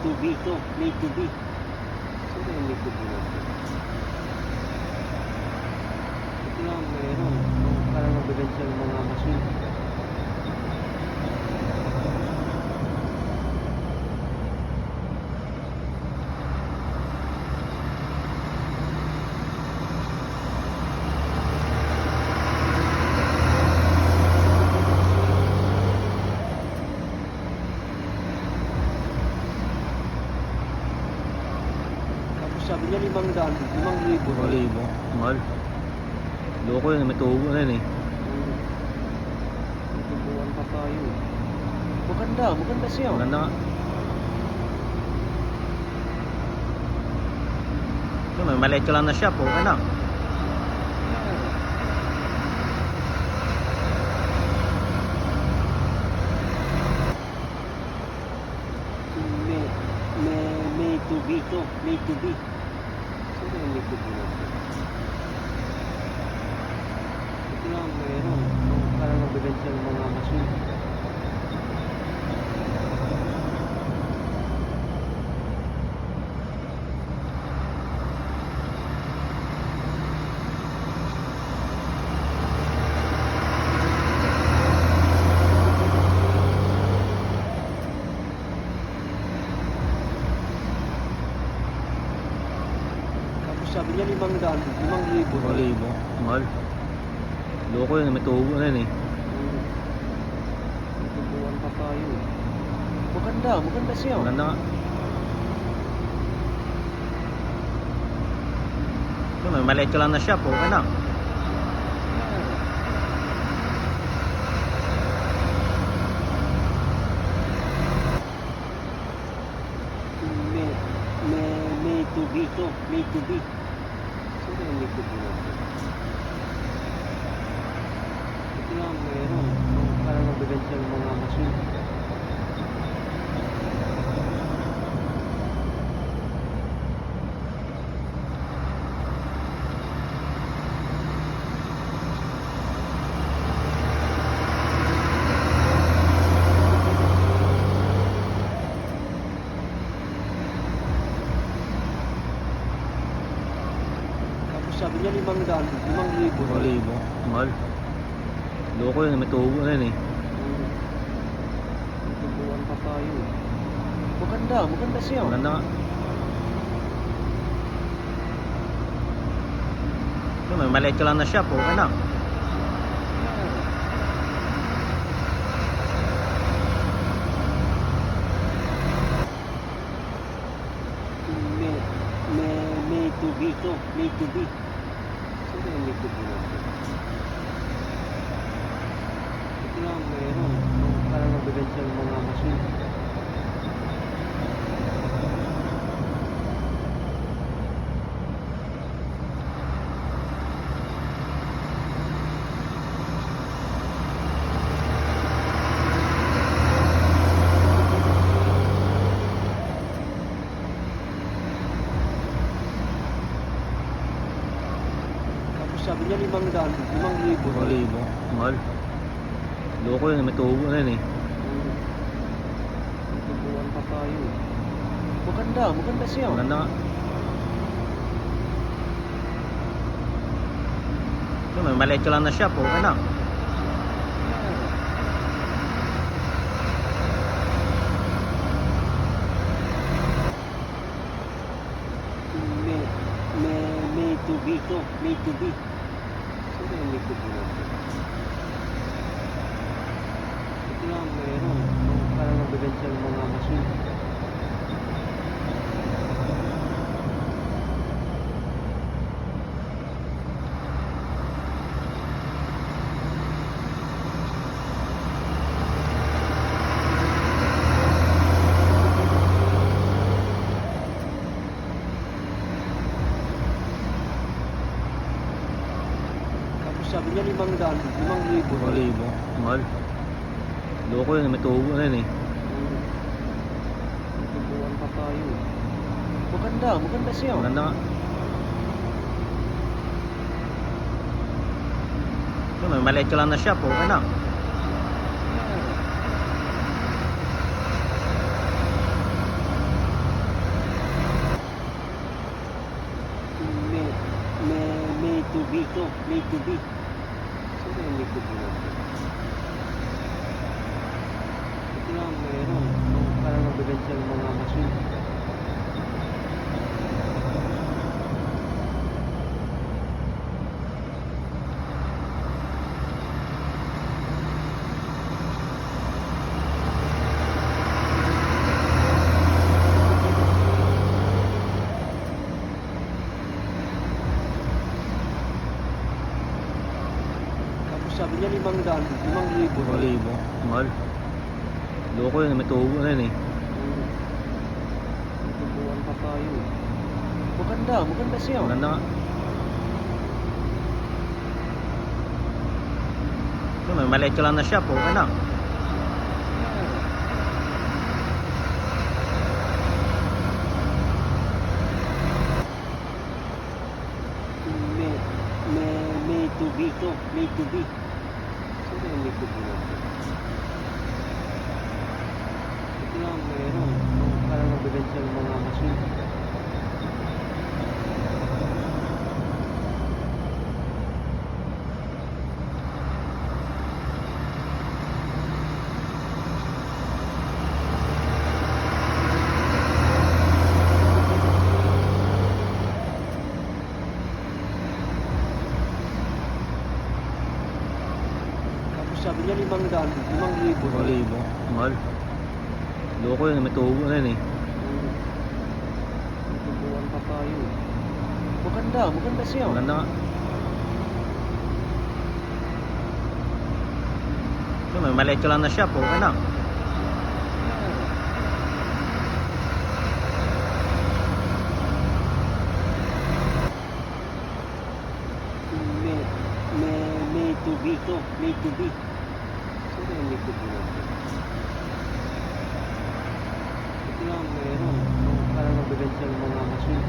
to be to. Made to be. Sino yung made to be natin? Ito lang meron. Parang mabilis yung mga machine. Sabi niya 500, 5,000. 5,000. Mahal. Loko yun, may tubo na yun eh. Tubuan pa tayo. Maganda siya. Maganda nga. Ito, may maliit ka lang na shop, okay na. Made to be to. Made to be. Sino yung made to be natin? Ito lang meron. Parang mabilis yung mga machine. Sabi niya 500, 5,000. 5,000. Mahal. Loko yun, may tubo na yun eh. Tubuan pa tayo. Maganda siya. Maganda nga. Ito, may maliit ka lang na shop, okay na. Made to be to. Made to be. Sino yung made to be natin? Ito lang meron. Parang mabilis yung mga machine. Sabi niya 500, 5,000. 5,000. Mahal. Loko yun, may tubo na yun eh. Tubuan pa tayo. Maganda siya. Maganda nga. Ito, may maliit ka lang na shop, okay na. Made to be to. Made to be. Sino yung made to be natin? Ito lang meron. Parang mabilis yung mga machine. Sabi niya 500, 5,000. 5,000. Mahal. Loko yun, may tubo na yun eh. Tubuan pa tayo. Maganda siya. Maganda nga. Ito, may maliit ka lang na shop, okay na. Made to be to. Made to be. Sino yung made to be natin? Ito lang meron. Parang mabilis yung mga machine. Sabi niya 500, 5,000. 5,000. Mahal. Loko yun, may tubo na yun eh. Tubuan pa tayo. Maganda siya. Maganda nga. Ito, may maliit ka lang na shop, okay na. 5,000. 5,000. Mahal. Loko yun, may tubo na yun eh. Tubuan pa tayo. Maganda siya. Maganda nga. Ito, may maliit ka lang na shop, okay na. May tubi to. May tubi. Sino yung may tubi natin? Ito lang meron. Parang nabibenta ng mga machine. Sabi niya 5,000. 5,000. 5,000. Mahal. Loko yun, may tubo na yun eh. Tubuan pa tayo. Maganda siya. Maganda nga. Ito, may maliit ka lang na shop, okay na. May tubi to. May tubi. Sino yung may tubi natin? Ito lang meron. Parang nabibenta ng mga machine.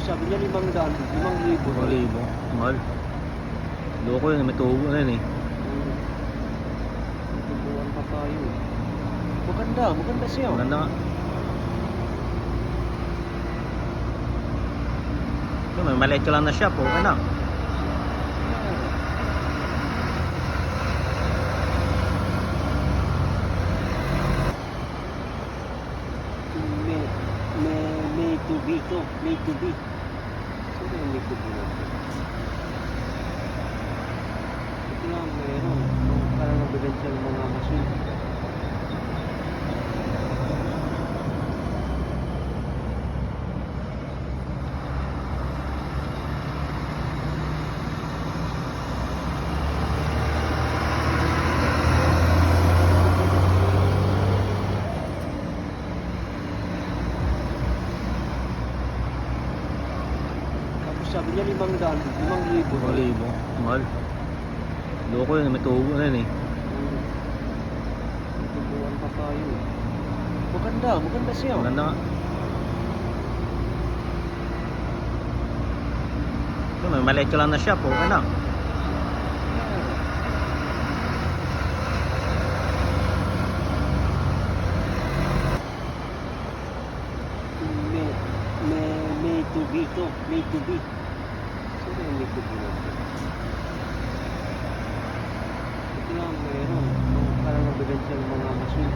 Sabi niya 5,000. 5,000. 5,000. Mahal. Loko yun, may tubo na yun eh. Tubuan pa tayo. Maganda siya. Maganda nga. Ito, may maliit ka lang na shop, okay na. May tubi to. May tubi. Sino yung may tubi natin? Ito lang meron. Parang nabibenta ng mga machine. Sabi niya 5,000. 5,000. 5,000. Mahal. Loko yun, may tubo na yun eh. Tubuan pa tayo. Maganda siya. Maganda nga. Ito, may maliit ka lang na shop, okay na. May tubi to. May tubi. Sino yung may tubi natin? Ito lang meron. Parang nabibenta ng mga machine.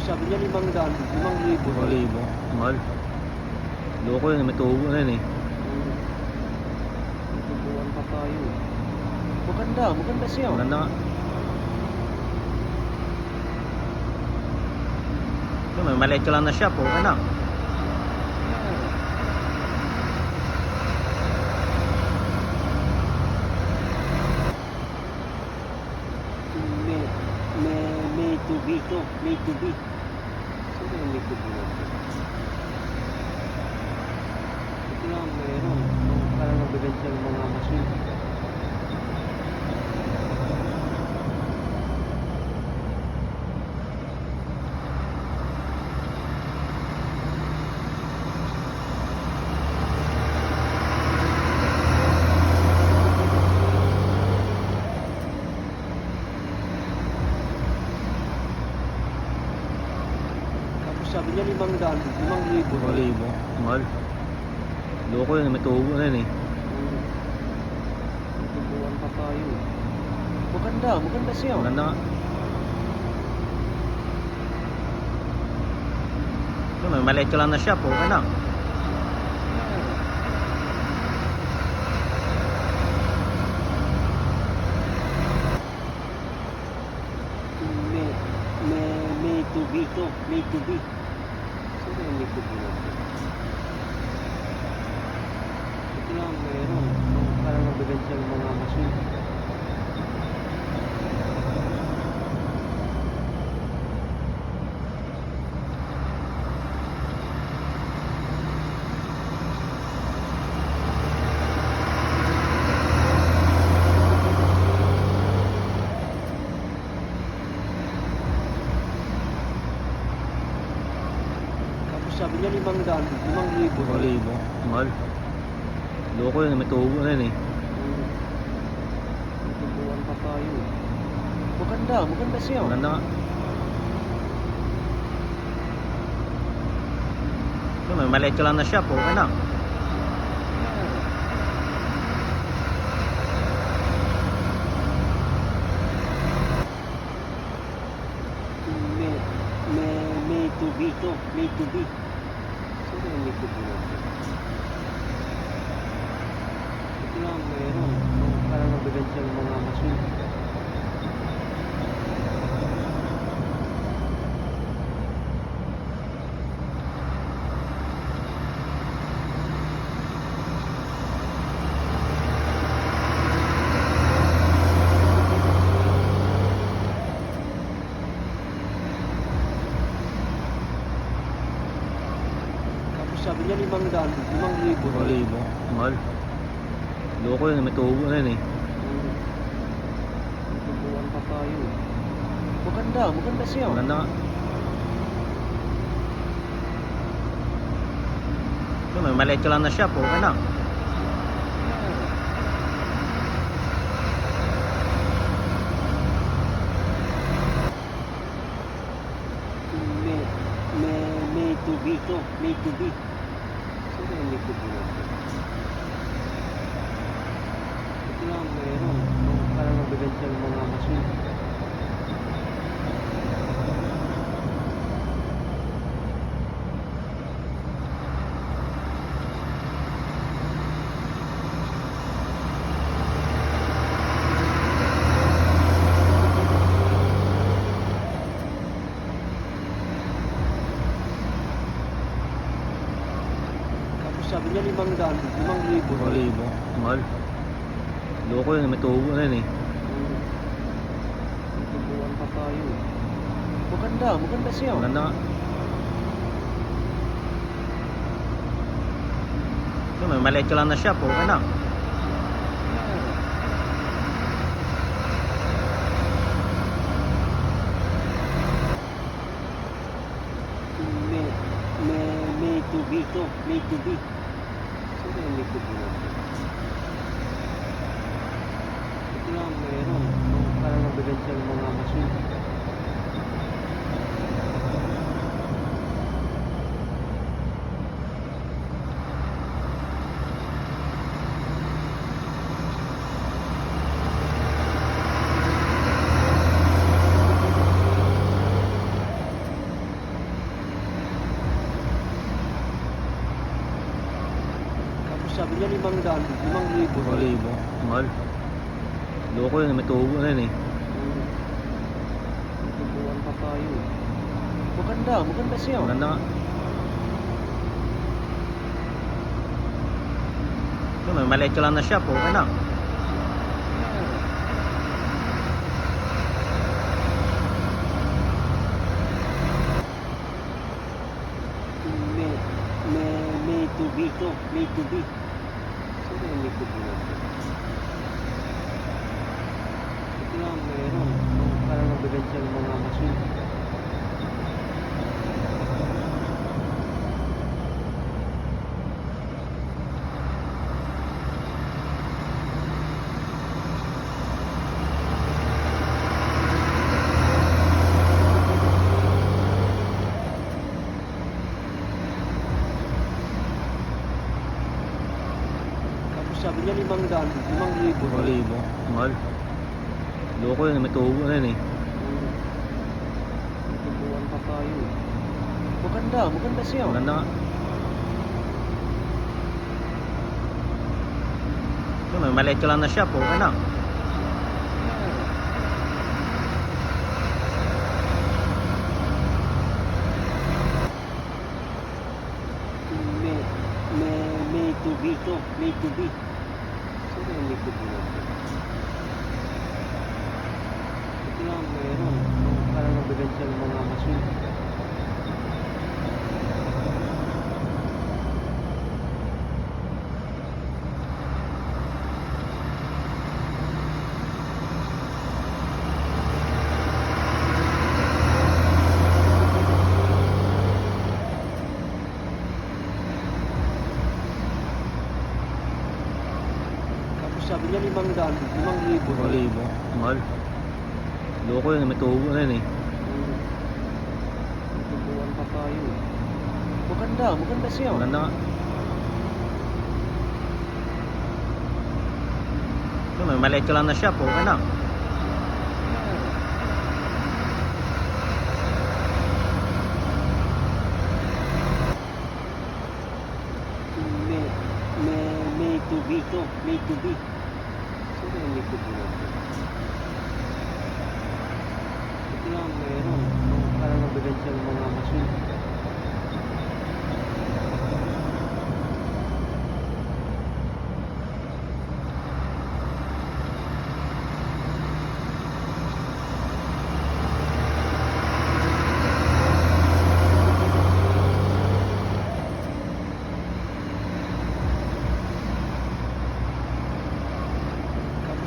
Sabi niya 5,000. 5,000. 5,000. Mahal. Loko yun, may tubo na yun eh. Tubuan pa tayo. Maganda siya. Maganda nga. Ito, may maliit ka lang na shop, okay na. May tubi to. May tubi. Sino yung may tubi natin? Ito lang meron. Parang nabibenta ng mga machine. sabi niya 500, 5,000. 5,000. Mahal. Loko yun, may tubo na yun eh. Tubuan pa tayo. Maganda, maganda siya. Maganda nga. Yun, may maliit ka lang na shop, okay na. May tubi to, may tubi. Sino yung may tubi natin? Ito lang meron. Parang nabigan siyang mga masin. Sabi niya 500, 5,000. 5,000. Mahal. Loko yun, may tubo na yun eh. Tubuan pa tayo. Maganda, maganda siya. Maganda nga. Yun, may maliit ka lang na shop, okay na. May tubi to, may tubi. Sino yung may tubi natin? Ito lang meron. Parang nabigan siyang mga masin. Sabi niya 500, 5,000. 5,000. Mahal. Loko yun, may tubo na yun eh. Tubuan pa tayo. Maganda, maganda siya. Maganda nga. Yun, may maliit ka lang na shop, okay na. May tubi to, may tubi. Sino yung may tubi natin? Ito lang meron. Parang nabigan siyang mga masin. Sabi niya 500, 5,000. 5,000. Mahal. Loko yun, may tubo na yun eh. Tubuan pa tayo. Maganda, maganda siya. Maganda nga. Yun, may maliit ka lang na shop, okay na. May tubi to, may tubi. Sino yung may tubi natin? Ito lang meron. Parang nabigan siyang mga masin. Sabi niya 500, 5,000. 5,000. Mahal. Loko yun, may tubo na yun eh. Tubuan pa tayo. Maganda, maganda siya. Maganda nga. Yun, may maliit ka lang na shop, okay na. May tubi to, may tubi. Sino yung may tubi natin? Ito lang meron. Parang nabigan siyang mga masin. niya 500, 5,000. 5,000. Mahal. Loko yun, may tubo na yun eh. Tubuan pa tayo. Maganda, maganda siya. Maganda nga. Ito, may maliit ka lang na shop, okay na. May tubi to, may tubi. Sino yung may tubi natin? Ito lang, mayroon. Parang nabigan siya ng mga masun. Sabi niya 500, 5,000. 5,000. Mahal. Loko yun, may tubo na yun eh. Tubuan pa tayo. Maganda, maganda siya. Maganda nga. Ito, may maliit ka lang na shop, okay na. May tubi to, may tubi. Sino yung may tubi natin? Ito lang, mayroon. Parang nabigan siya ng mga masun.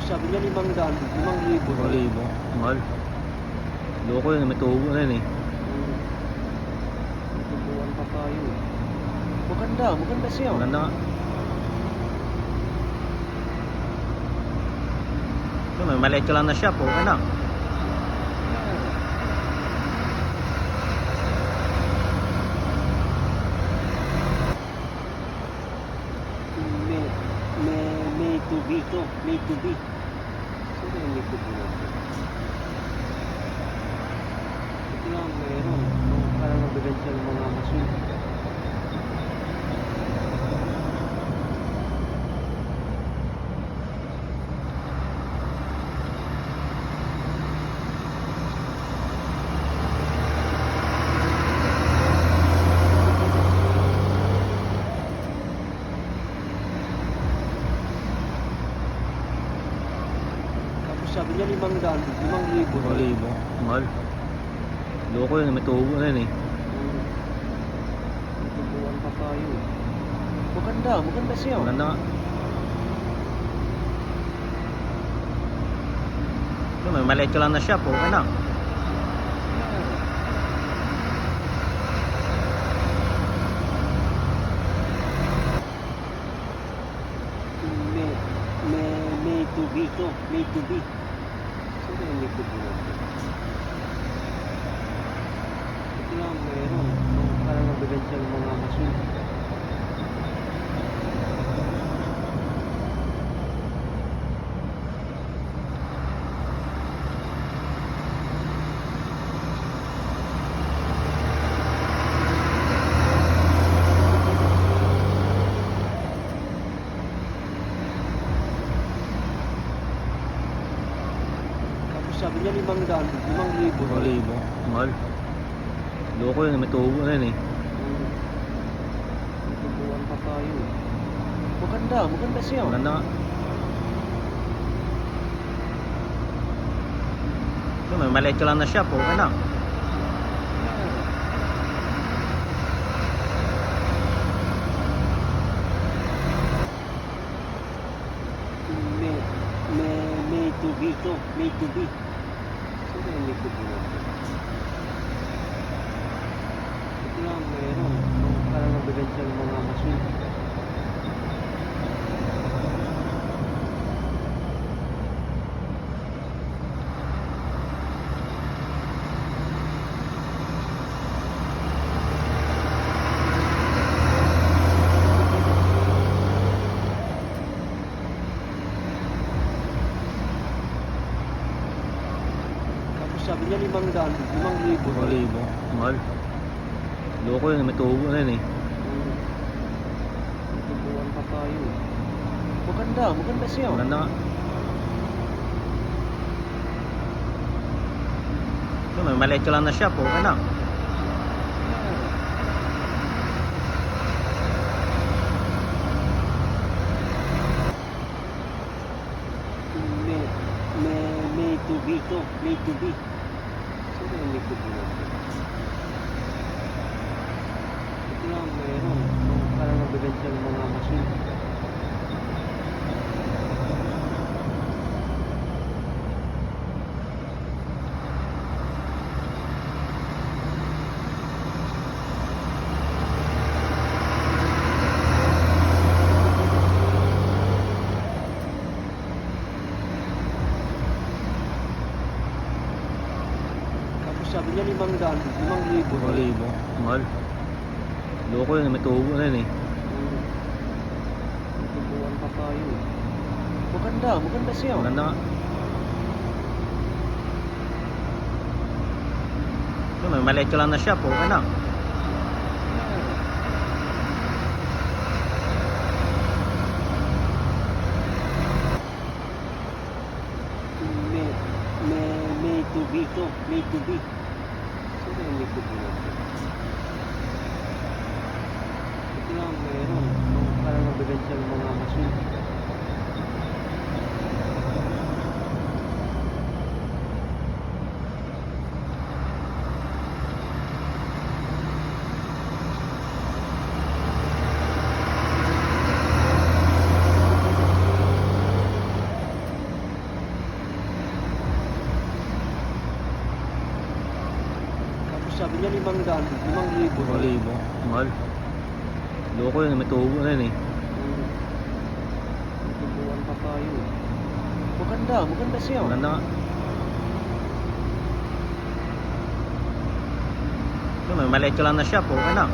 Sabi niya 500, 5,000. 5,000. Mahal. Loko yun, may tubo na yun eh. Tubuan pa tayo. Maganda, maganda siya. Maganda nga. Ito, may maliit ka lang na shop, okay na. May tubi to, may tubi. Sino yung may tubi natin? Ito lang, mayroon. Parang nabigan siya ng mga masun. Sabi niya 500, 5,000. 5,000. Mahal. Loko yun, may tubo na yun eh. Tubuan pa tayo. Maganda, maganda siya. Maganda nga. Ito, may maliit ka lang na shop, okay na. May tubi to, may tubi. Sino yung may tubi natin? Ito lang, mayroon. Parang nabigan siya ng mga masun. Sabi niya 500, 5,000. 5,000. Mahal. Loko yun, may tubo na yun eh. Tubuan pa tayo. Maganda, maganda siya. Maganda nga. Ito, may maliit ka lang na shop, okay na. May tubi to, may tubi. Sino yung may tubi natin? Ito lang, mayroon. Parang nabigan siya ng mga masun. 5,000. 5,000. Mahal. Loko yun, may tubo na yun eh. Tubuan pa tayo. Maganda siya. Maganda nga. Ito, may maliit ka lang na shop, okay na. May tubi to. May tubi. Sino yung may tubi natin? Ito lang mayroon. Parang nabibenta ng mga machine. Sabi niya 500, 5,000. 5,000. Mahal. Loko yun, may tubo na yun eh. Tubuan pa tayo. Maganda siya. Maganda nga. Ito, may maliit ka lang na shop, okay na. May tubi to. May tubi. Sino yung may tubi natin? Ito lang mayroon. Parang nabibenta ng mga machine. Sabi niya 500, 5,000. 5,000. Mahal. Loko yun, may tubo na yun eh. Tubuan pa tayo. Maganda siya. Maganda nga. Ito, may maliit ka lang na shop, okay na.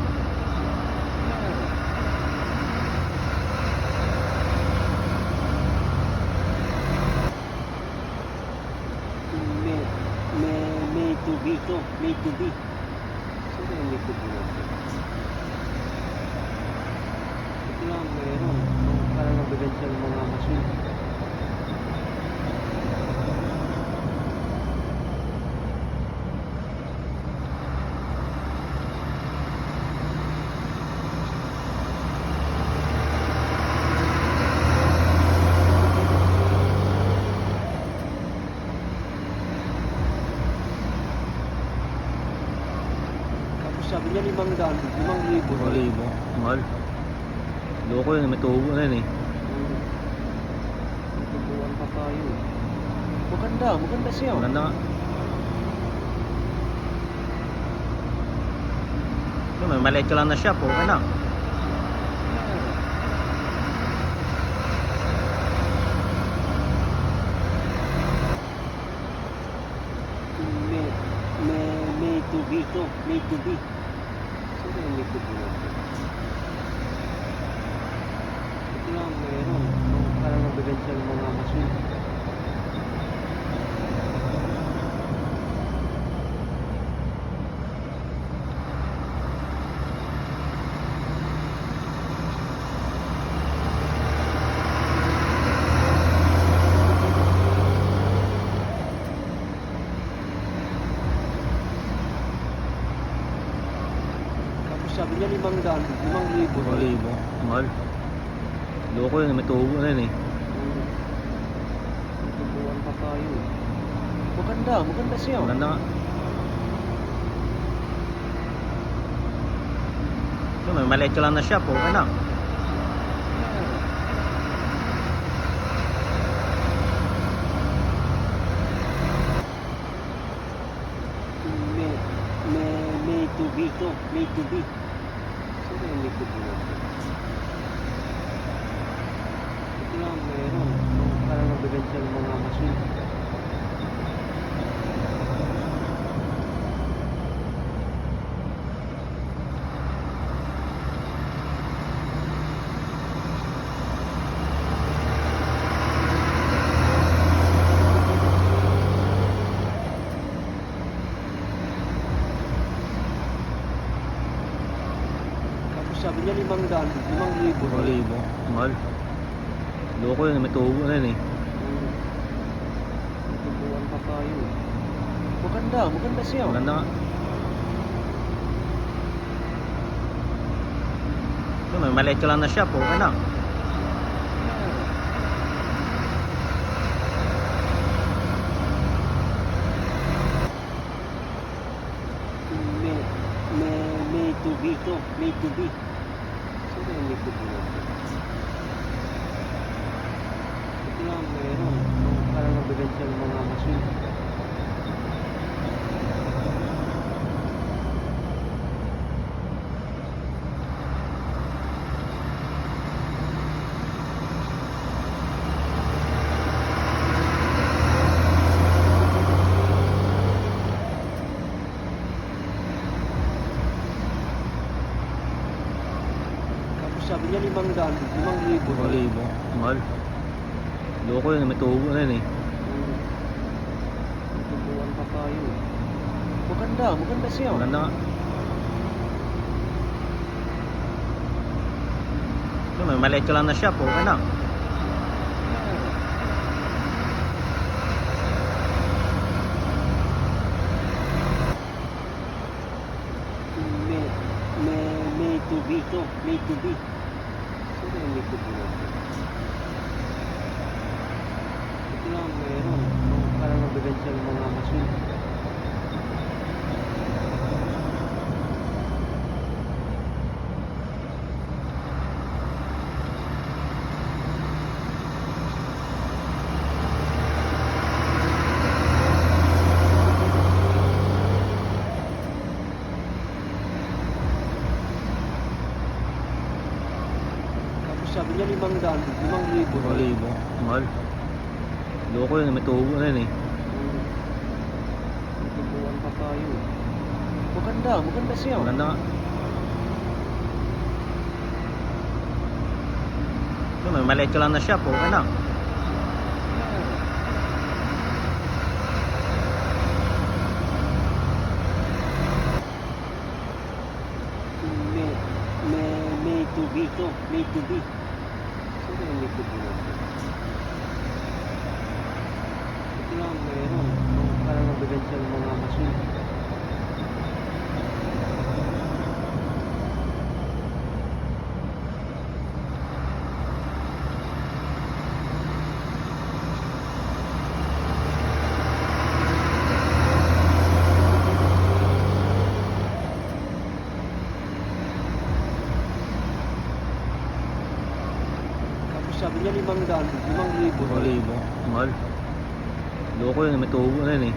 May tubi to. May tubi. Sino yung may tubi natin? Ito lang mayroon. Parang nabibenta ng mga machine. Sabi niya 500, 5,000. 5,000. Mahal. Loko yun, may tubo na yun eh. Tubuan pa tayo. Maganda siya. Maganda nga. Ito, may maliit ka lang na shop, okay na. May tubi to. May tubi. Sino yung may tubi natin? Ito lang mayroon. Parang nabibenta ng mga machine. Sabi niya 500, 5,000. 5,000. Mahal. Loko yun, may tubo na yun eh. Tubuan pa tayo. Maganda siya. Maganda nga. Ito, may maliit ka lang na shop, okay na. May tubi to. May tubi. Sino yung may tubi natin? Ito lang mayroon. Parang nabibenta ng mga machine. Sabi niya 500, 5,000. 5,000. Mahal. Loko yun, may tubo na yun eh. Tubuan pa tayo. Maganda, maganda siya. Maganda nga. Ito, may maliit ka lang na shop, okay na. May tubi to, may tubi. Sino yung may tubi natin? Ito lang, mayroon. Parang nabibenta ng mga machine. Sabi niya 500, 5,000. 5,000. Mahal. Loko yun, may tubo na yun eh. Tubuan pa tayo. Maganda, maganda siya. Maganda nga. Ito, may maliit ka lang na shop, okay na. May tubi to, may tubi. Sino yung may tubi natin? Ito lang, mayroon. Parang nabibenta ng mga machine. Sabi niya 500, 5,000. 5,000. Mahal. Loko yun, may tubo na yun eh. Tubuan pa tayo. Maganda, maganda siya. Maganda nga. Ito, may maliit ka lang na shop, okay na. May tubi to, may tubi. Sino yung may tubi natin? Ito lang, mayroon. Parang nabibenta ng mga machine. Sabi niya 500, 5,000. 5,000. Mahal. Loko yun, may tubo na yun eh.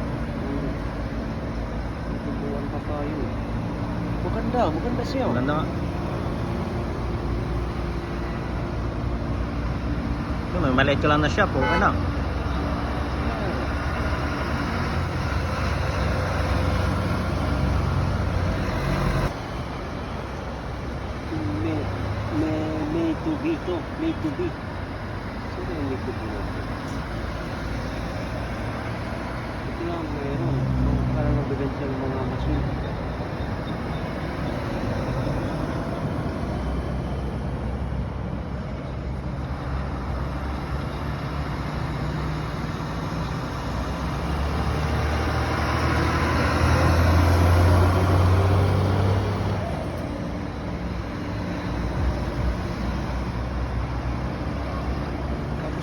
Tubuan pa tayo. Maganda, maganda siya. Maganda nga. Ito, may maliit ka lang na shop, okay na. May tubi to, may tubi. Sino yung may tubi natin? Ito lang, mayroon. Parang nabibenta ng mga machine.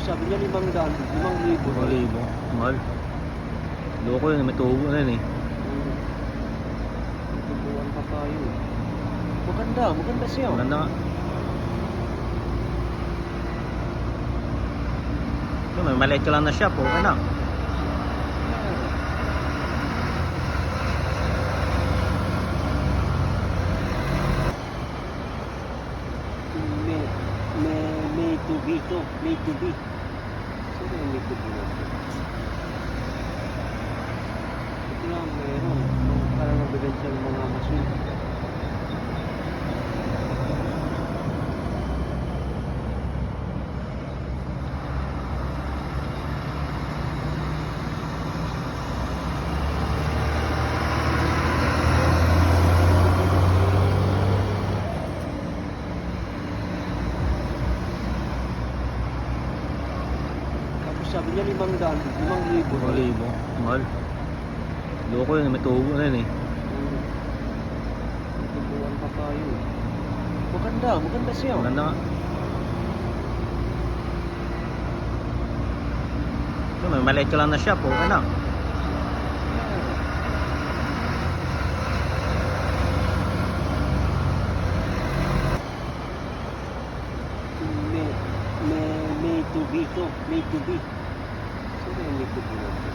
Sabi niya 500, 5,000. 5,000. Mahal. Loko yun, may tubo na yun eh. Tubuan pa tayo. Maganda, maganda siya. Maganda nga. Ito, may maliit ka lang na shop, okay na. May tubi to, may tubi. Sino yung may tubi natin? Ito lang, mayroon. Parang nabibenta ng mga machine. 5,000. 5,000. Mahal. Loko yun, may tubo na yun eh. Tubuan pa tayo. Maganda siya. Maganda nga. Ito, may maliit ka lang na shop, okay na. May tubi to. May tubi. Sino yung may tubi natin?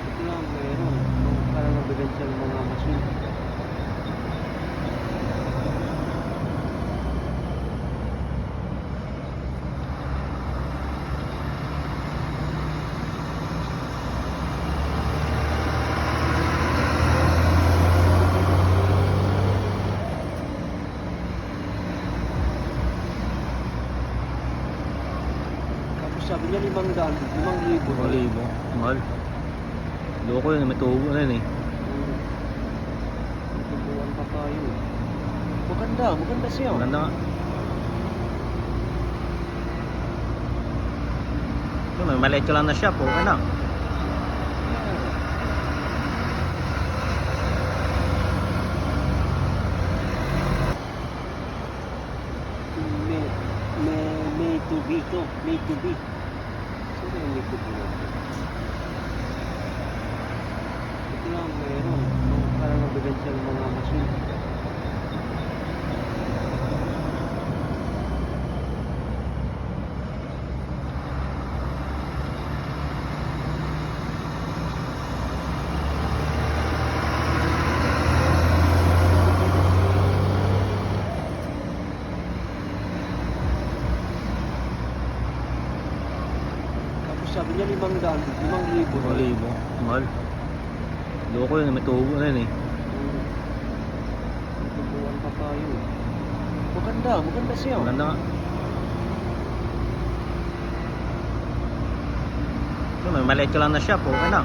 Ito lang, mayroon. Parang nabigan siya ng mga machine. Sabi niya 500, 5,000. 5,000. Mahal. Loko yun, may tubo na yun eh. Tubuan pa tayo. Maganda siya. Maganda nga. Ito, may maliit ka lang na shop, okay na. May tubi to. May tubi. Sino yung may tubi natin? Ito lang, mayroon. Parang nabigan siya ng mga machine. Sabi niya 500, 5,000. 5,000. Mahal. Loko yun, may tubo na yun eh. Tubuan pa tayo. Maganda siya. Maganda nga. Ito, may maliit ka lang na shop, okay na.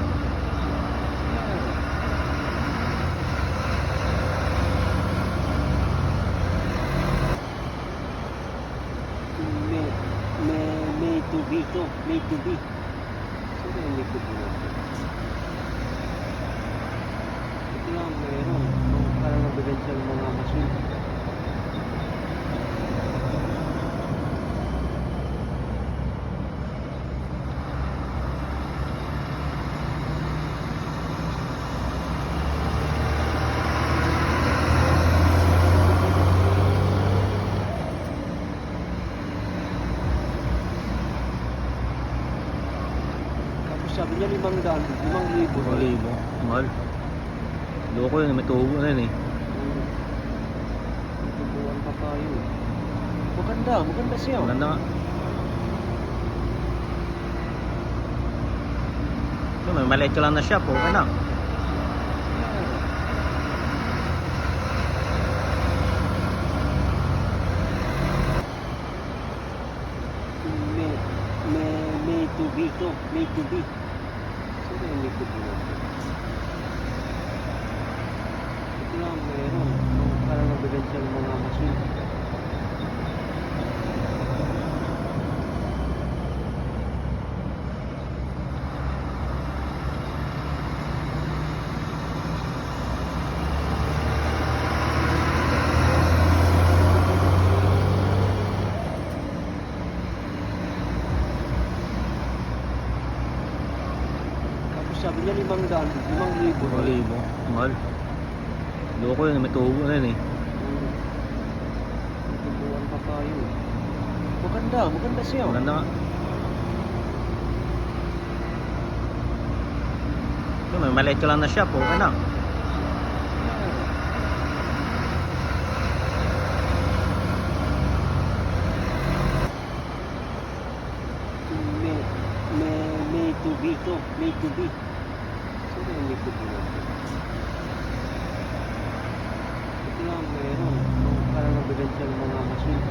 May tubi to. May tubi. Sino yung may tubi natin? Ito lang, mayroon. Parang nabigan siya ng mga machine. Sabi niya 500, 5,000. 5,000. Mahal. Loko yun, may tubo na yun eh. Tubuan pa tayo. Maganda siya. Maganda nga. Ito, may maliit ka lang na shop, okay na. May tubi to. May tubi. Sino yung may tubi natin? Ito lang, mayroon. Parang nabigan siya ng mga machine. Sabi niya 500, 5,000. 5,000. Mahal. Loko yun, may tubo na yun eh. Tubuan pa tayo. Maganda siya. Maganda nga. Ito, may maliit ka lang na shop, okay na. May tubi to. May tubi. Sino yung may tubi natin? Ito lang, mayroon. Parang nabigan siya ng mga machine.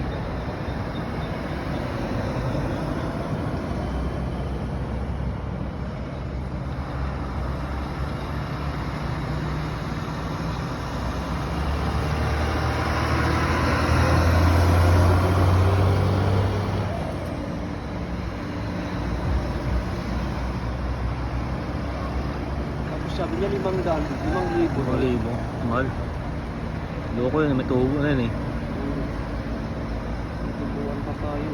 5,000. 5,000. Mahal. Loko yun, may tubo na yun eh. Tubuan pa tayo.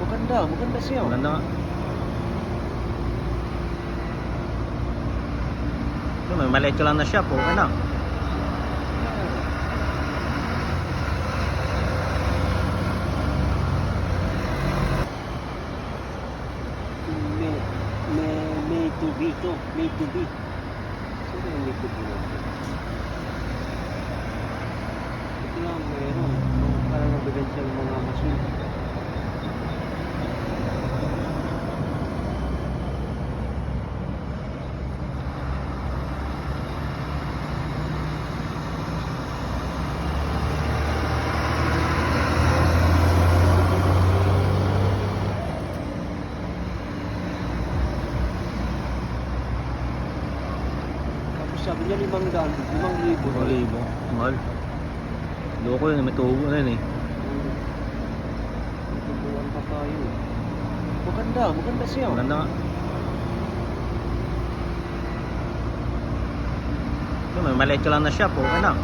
Maganda siya. Maganda nga. Ito, may maliit ka lang na shop, okay na. May tubi to. May tubi. Sino yung may tubi natin? Ito lang, mayroon. Parang nabibenta yung mga machine. Sabi niya 500, 5,000. 5,000. Mahal. Loko yun, may tubo na yun eh. Tubuan pa tayo. Maganda siya. Maganda nga. Ito, may maliit ka lang na shop, okay na.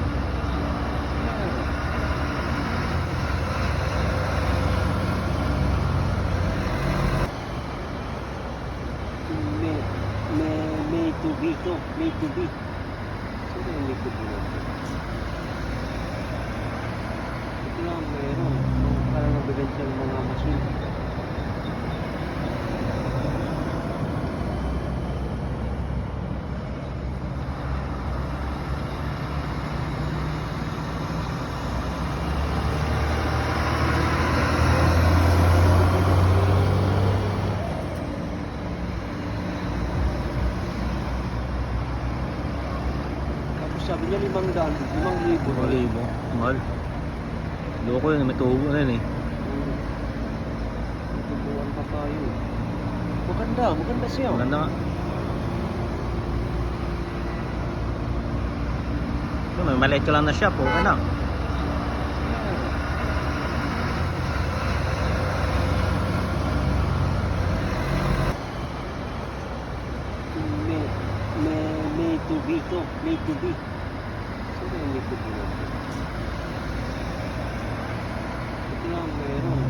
May tubi to. May tubi. Sino yung may tubi natin? Ito lang, mayroon. Parang nabibenta yung mga machine. Sabi niya 500, 5,000. 5,000. Mahal. Loko yun, may tubo na yun eh. Tubuan pa tayo. Maganda siya. Maganda nga. Ito, may maliit ka lang na shop, okay na. May tubi to. May tubi. Sino yung may tubi natin? Ito lang, mayroon.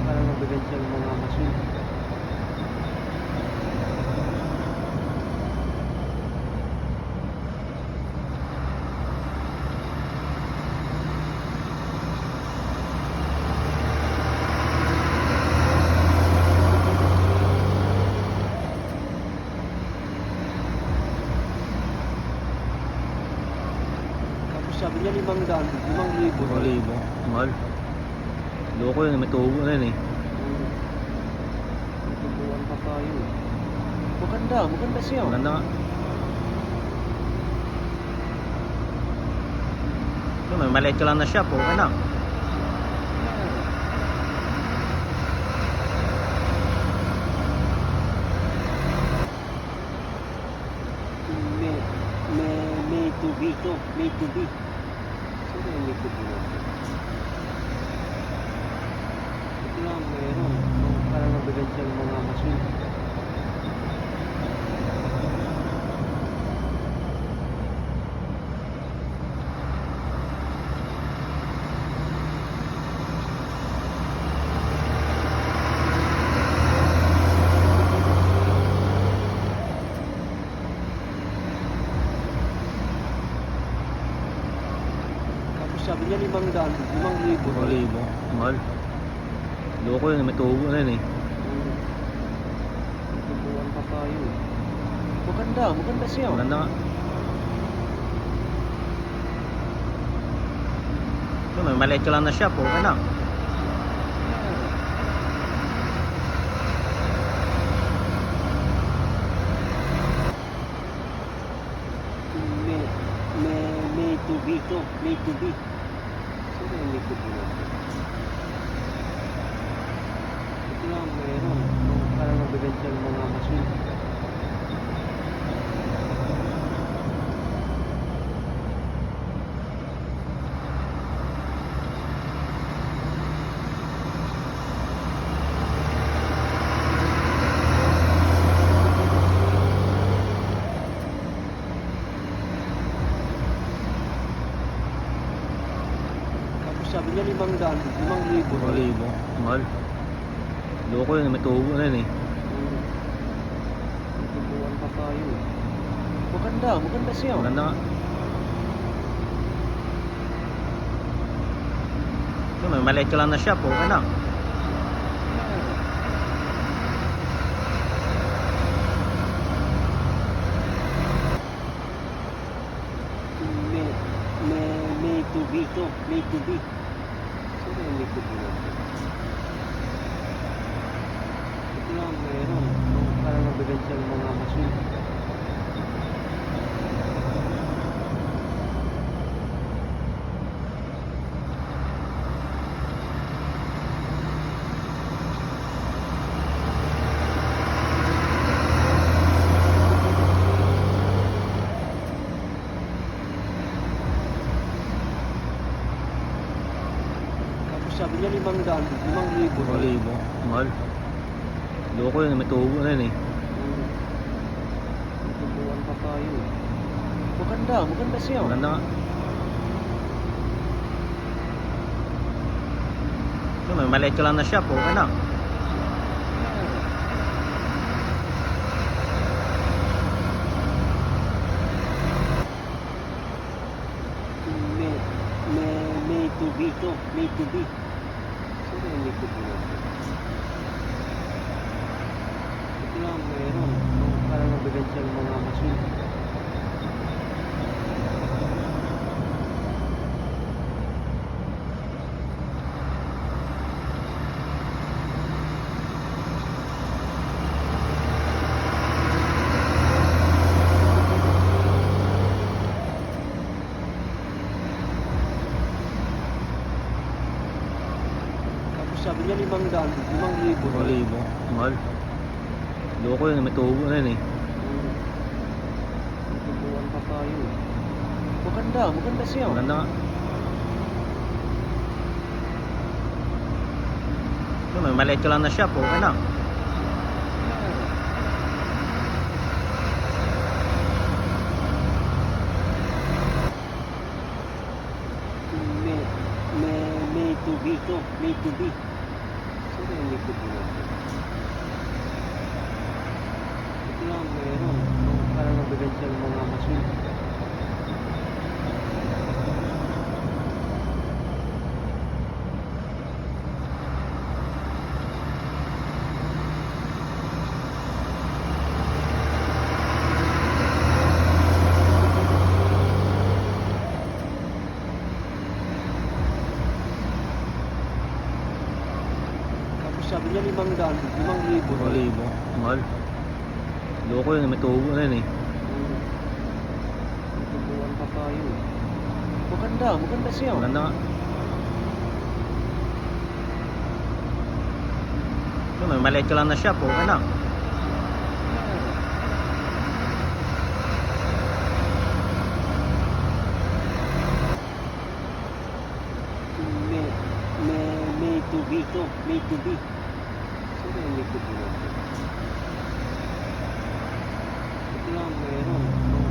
Parang nabibenta yung mga machine. Sabi niya 500, 5,000. 5,000. Mahal. Loko yun, may tubo na yun eh. Tubuan pa tayo. Maganda siya. Maganda nga. Ito, may maliit ka lang na shop, okay na. May tubi to. May tubi. Sino yung may tubi natin? Ito lang, mayroon. Parang nabibenta yung mga machine. Sabi niya 500, 5,000. 5,000. Mahal. Loko yun, may tubo na yun eh. Tubuan pa tayo. Maganda siya. Maganda nga. Ito, may maliit ka lang na shop, okay na. May tubi to. May tubi. Sino yung may tubi natin? Ito lang, mayroon. Parang nabibenta yung mga machine. niya 500, 5,000. 5,000. Mahal. Loko yun, may tubo na yun eh. Tubuan pa tayo. Maganda, maganda siya. Maganda nga. So, may maliit ka lang na shop, okay na. May tubi to, may tubi. Sino yung may tubi natin? Ito lang, mayroon. Parang nabibenta ng mga masin. Sabi niya 500, 5,000. 5,000. Mahal. Loko yun, may tubo na yun eh. Tubuan pa tayo. Maganda, maganda siya. Maganda nga. So, may maliit ka lang na shop, okay na. May tubi to, may tubi. Sino yung may tubi natin? Ito lang, mayroon. Parang nabibenta ng mga masin. Sabi niya 500, 5,000. 5,000. Mahal. Loko yun, may tubo na yun eh. Tubuan pa tayo. Maganda, maganda siya. Maganda nga. So, may maliit ka lang na shop, okay na. May tubi to, may tubi. Sino yung may tubi natin? Ito lang, mayroon. Parang nabibenta ng mga masin. Sabi niya 500, 5,000. 5,000. Mahal. Loko yun, may tubo na yun eh. Tubuan pa tayo. Maganda, maganda siya. Maganda nga. So, may maliit ka lang na shop, okay na. May tubi to, may tubi. Sino yung may tubi natin? Ito lang, mayroon.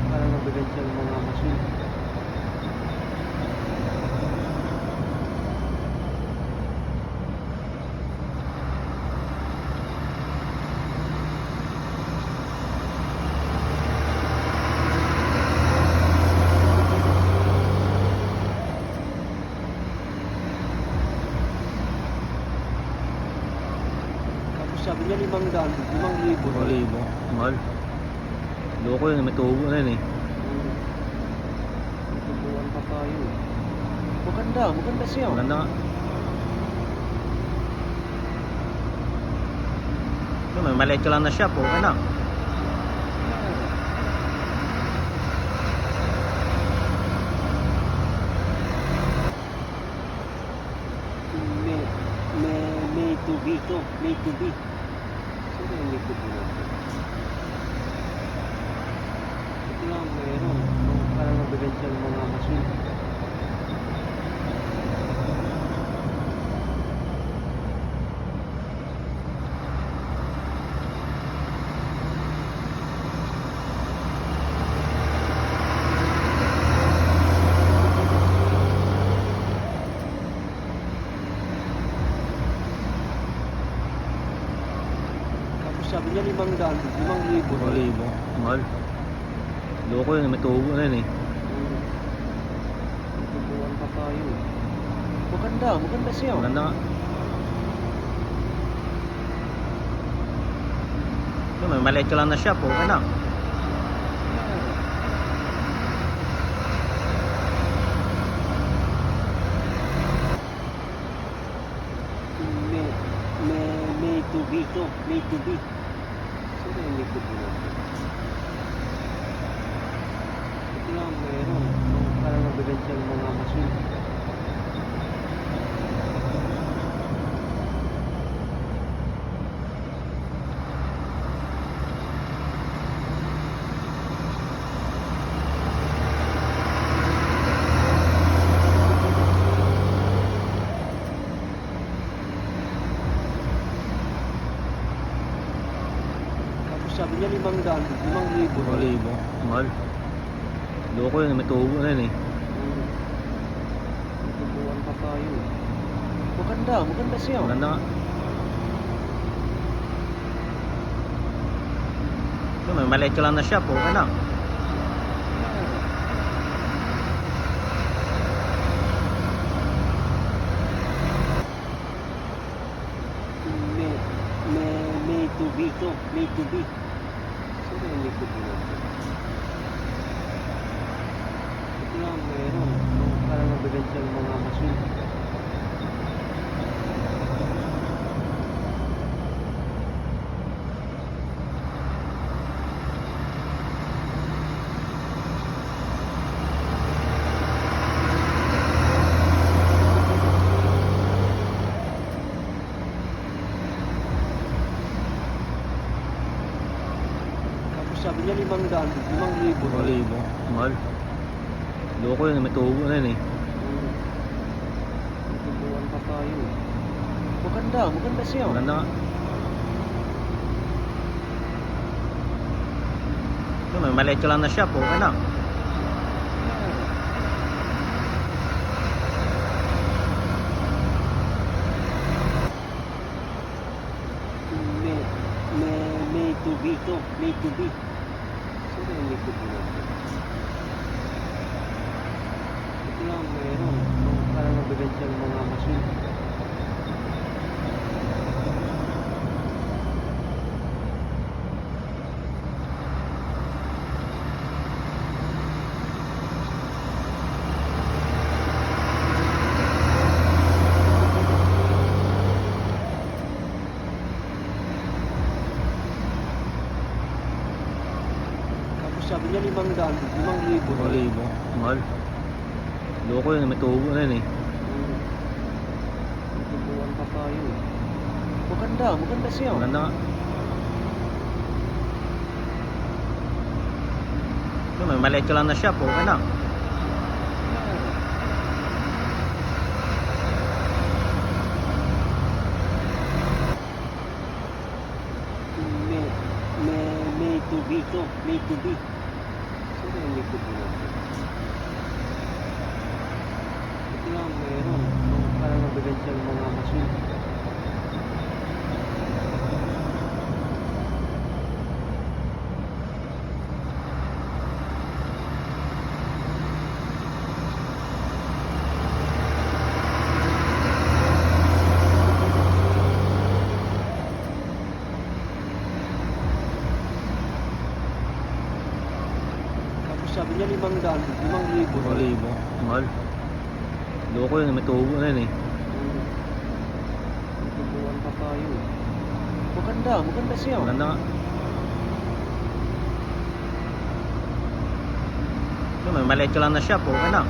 Parang nabibenta ng mga masin. Sabi niya 500, 5,000. 5,000. Mahal. Loko yun, may tubo na yun eh. Tubuan pa tayo. Maganda, maganda siya. Maganda nga. So, may maliit ka lang na shop, okay na. May tubi to, may tubi. Sino yung may tubi natin? Ito lang, mayroon. Parang nabibenta ng mga masin. 5,000. 5,000. Mahal. Loko yun, may tubo na yun eh. Tutubuan pa tayo. Maganda siya. Maganda nga. Yun, may maliit ka lang na shop, okay na. May tubi to. May tubi. Sino yung may tubi natin? Ito lang meron. Parang nabibenta yung mga masin. Sabi niya 500, 5,000. 5,000. Mahal. Loko yun, may tubo na yun eh. Tutubuan pa tayo. Maganda siya. Maganda nga. Yun, may maliit ka lang na shop, okay na. May tubi to. May tubi. Sino yung may tubi natin? Ito lang meron. Parang nabibenta yung mga masin. Sabi niya 500, 5,000. 5,000. Mahal. Loko yun, may tubo na yun eh. Tutubuan pa tayo. Maganda siya. Maganda nga. Yun, may maliit ka lang na shop, okay na. May tubi to. May tubi. Sino yung may tubi natin? Ito lang meron. Parang nabibenta yung mga masin. Sabi niya 500, 5,000. 5,000. Mahal. Loko yun, may tubo na yun eh. Tutubuan pa tayo. Maganda siya. Maganda nga. Yun, may maliit ka lang na shop, okay na. May tubi to. May tubi. Sino yung may tubi natin? Ito lang meron. Parang nabibenta yung mga masin. Sabi niya 500, 5,000. 5,000. Mahal. Loko yun, may tubo na yun eh. Tutubuan pa tayo. Maganda siya. Maganda nga. Yun, may maliit ka lang na shop, okay na.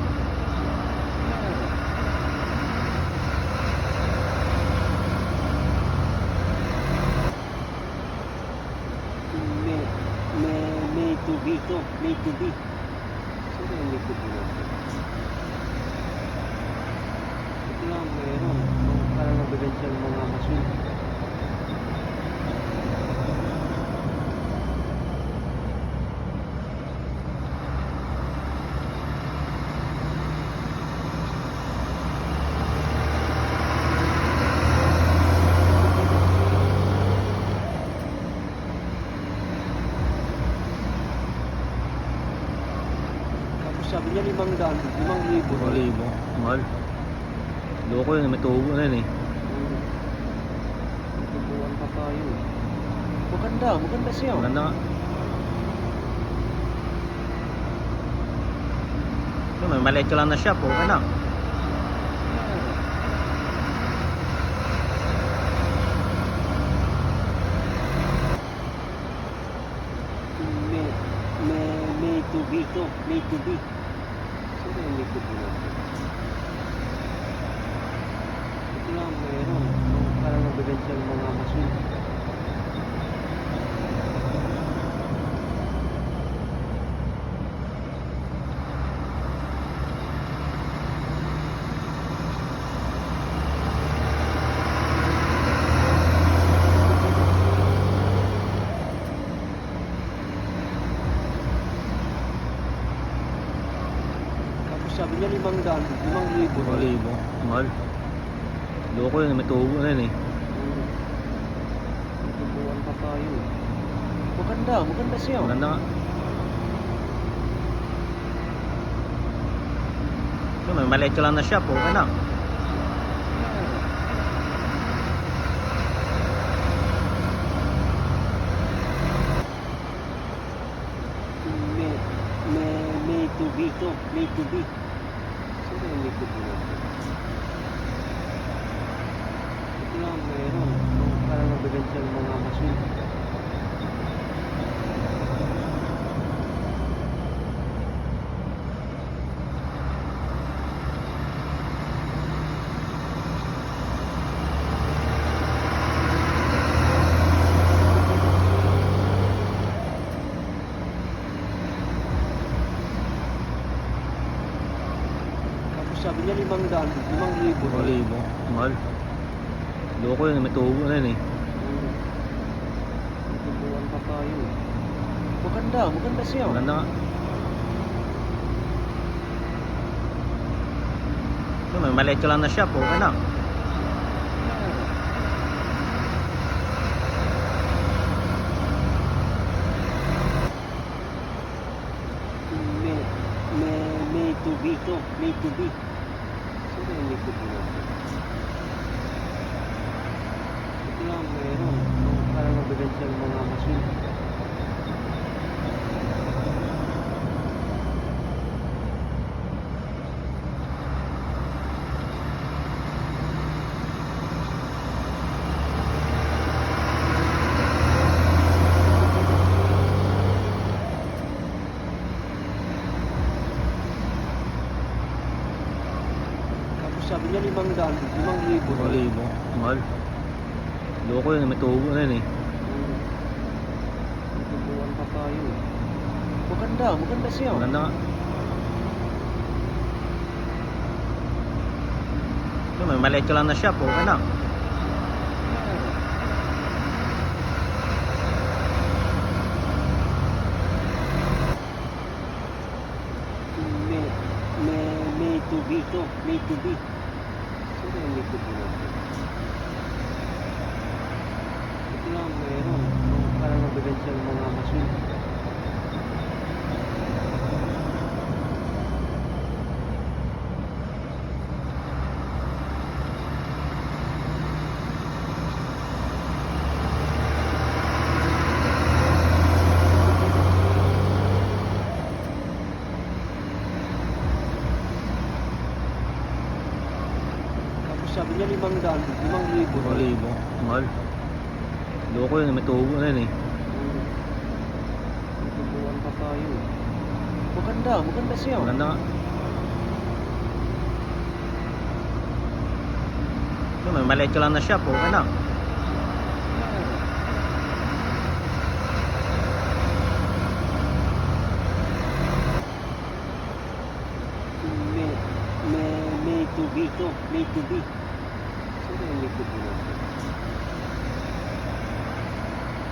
May tubi to. May tubi. Sino yung may tubi natin? Ito lang meron. Parang nabibenta yung mga masin. sabi niya 500, 5,000. 5,000. Mahal. Loko yun, may tubo na yun eh. Tubuan pa tayo. Maganda, maganda siya. Maganda nga. Yun, may maliit ka lang na shop, okay na. May tubi ito, may tubi. Sino yung may tubi natin? Ito lang, mayroon. Parang nabigyan siya ng mga masin. Sabi niya 500, 5,000. 5,000. Mahal. Loko yun, may tubo na yun eh. Tubuan pa tayo. Maganda, maganda siya. Maganda nga. Yun, may maliit ka lang na shop, okay na. May tubi ito, may tubi. Sino yung may tubi natin? Ito lang, mayroon. Parang nabigyan siya ng mga masin. Sabi niya 500, 5,000. 5,000. Mahal. Loko yun, may tubo na yun eh. Tubuan pa tayo. Maganda, maganda siya. Maganda nga. Yun, may maliit ka lang na shop, okay na. May tubi ito, may tubi. Sino yung may tubi natin? Ito lang, mayroon. Parang nabigyan siya ng mga masin. Sabi niya 500, 5,000. 5,000. Mahal. Loko yun, may tubo na yun eh. Tubuan pa tayo. Maganda, maganda siya. Maganda nga. Yun, may maliit ka lang na shop, okay na. May tubi ito, may tubi. Sino yung may tubi natin? Ito lang, mayroon. Parang nabigyan siya ng mga masin. Sabi niya 500, 5,000. 5,000. Mahal. Loko yun, may tubo na yun eh. Tubuan pa tayo. Maganda, maganda siya. Maganda nga. Yun, may maliit ka lang na shop, okay na. May tubi ito, may tubi. Sino yung may tubi natin?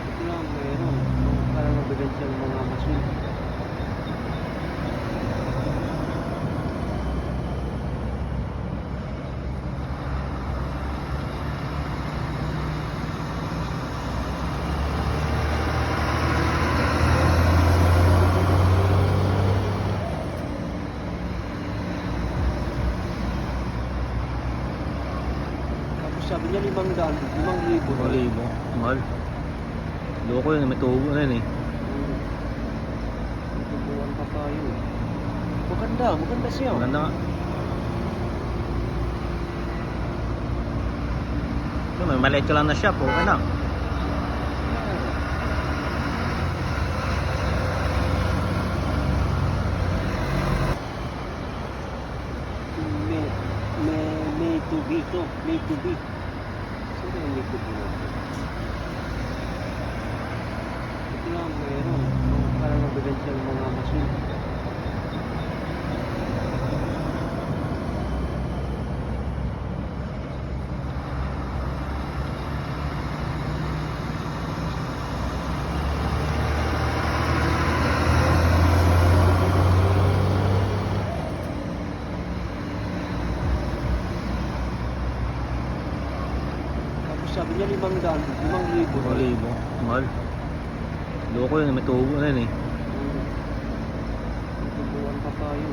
Ito lang, mayroon. Parang nabigyan siya ng mga masin. sabi niya 500, 5,000. 5,000. Mahal. Loko yun, may tubo na yun eh. Tubuan pa tayo. Maganda, maganda siya. Maganda nga. Ito, may maliit ka lang na shop, okay na. May tubi to, may tubi. Sino yung may tubi natin? Ito lang, mayroon. Parang nabibenta yung mga machine. Sabi niya 500, 5,000. 5,000. Mahal. Loko yun, may tubo na yun eh. Tubuan pa tayo.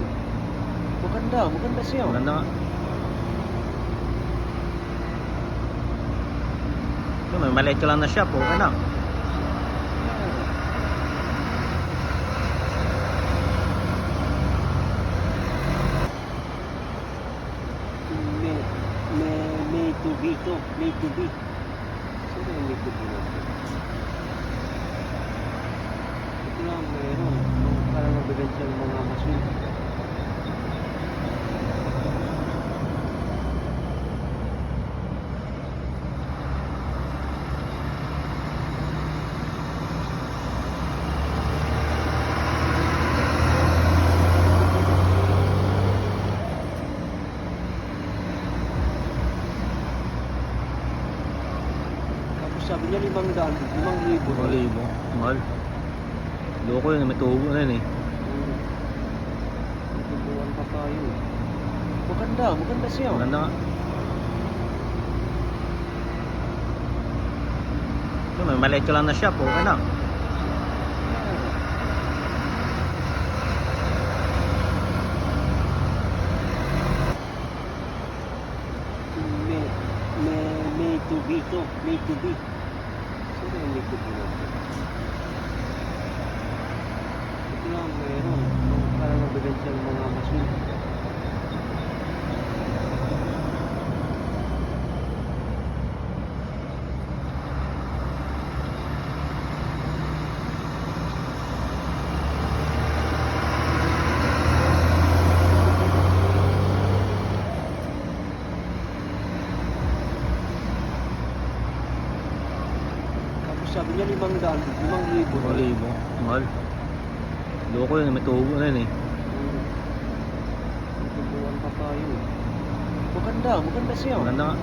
Maganda, maganda siya. Maganda nga. Ito, may maliit ka lang na shop, okay na. May tubi to, may tubi. Sino yung may tubi natin? Ito lang, mayroon. Parang nabibenta yung mga machine. Sabi niya 500, 5,000. 5,000. Mahal. Loko yun, may tubo na yun eh. Tubuan pa tayo. Maganda, maganda siya. Maganda nga. Ito, may maliit ka lang na shop, okay na. May tubi to, may tubi. Sino yung may tubi natin? Ito lang, mayroon. Parang nabibenta yung mga machine. Sabi niya 500, 5,000. 5,000. Mahal. Loko yun, may tubo na yun eh. Tubuan pa tayo. Maganda, maganda siya. Maganda nga.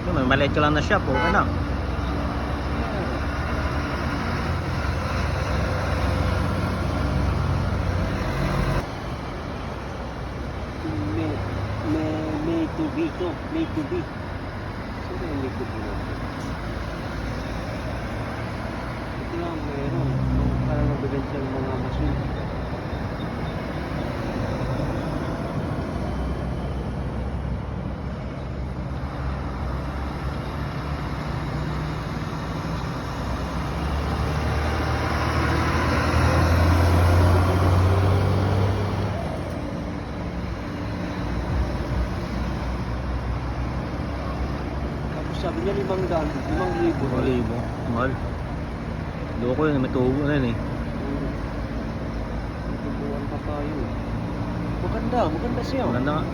Ito, may maliit ka lang na shop, okay na. May tubi to, may tubi. Sino yung may tubi natin? Ito lang, mayroon. Parang nabibenta yung mga machine. Sabi niya 500, 5,000. 5,000. Mahal. Loko yun, may tubo na yun eh. Tubuan pa tayo. Maganda, maganda siya. Maganda nga.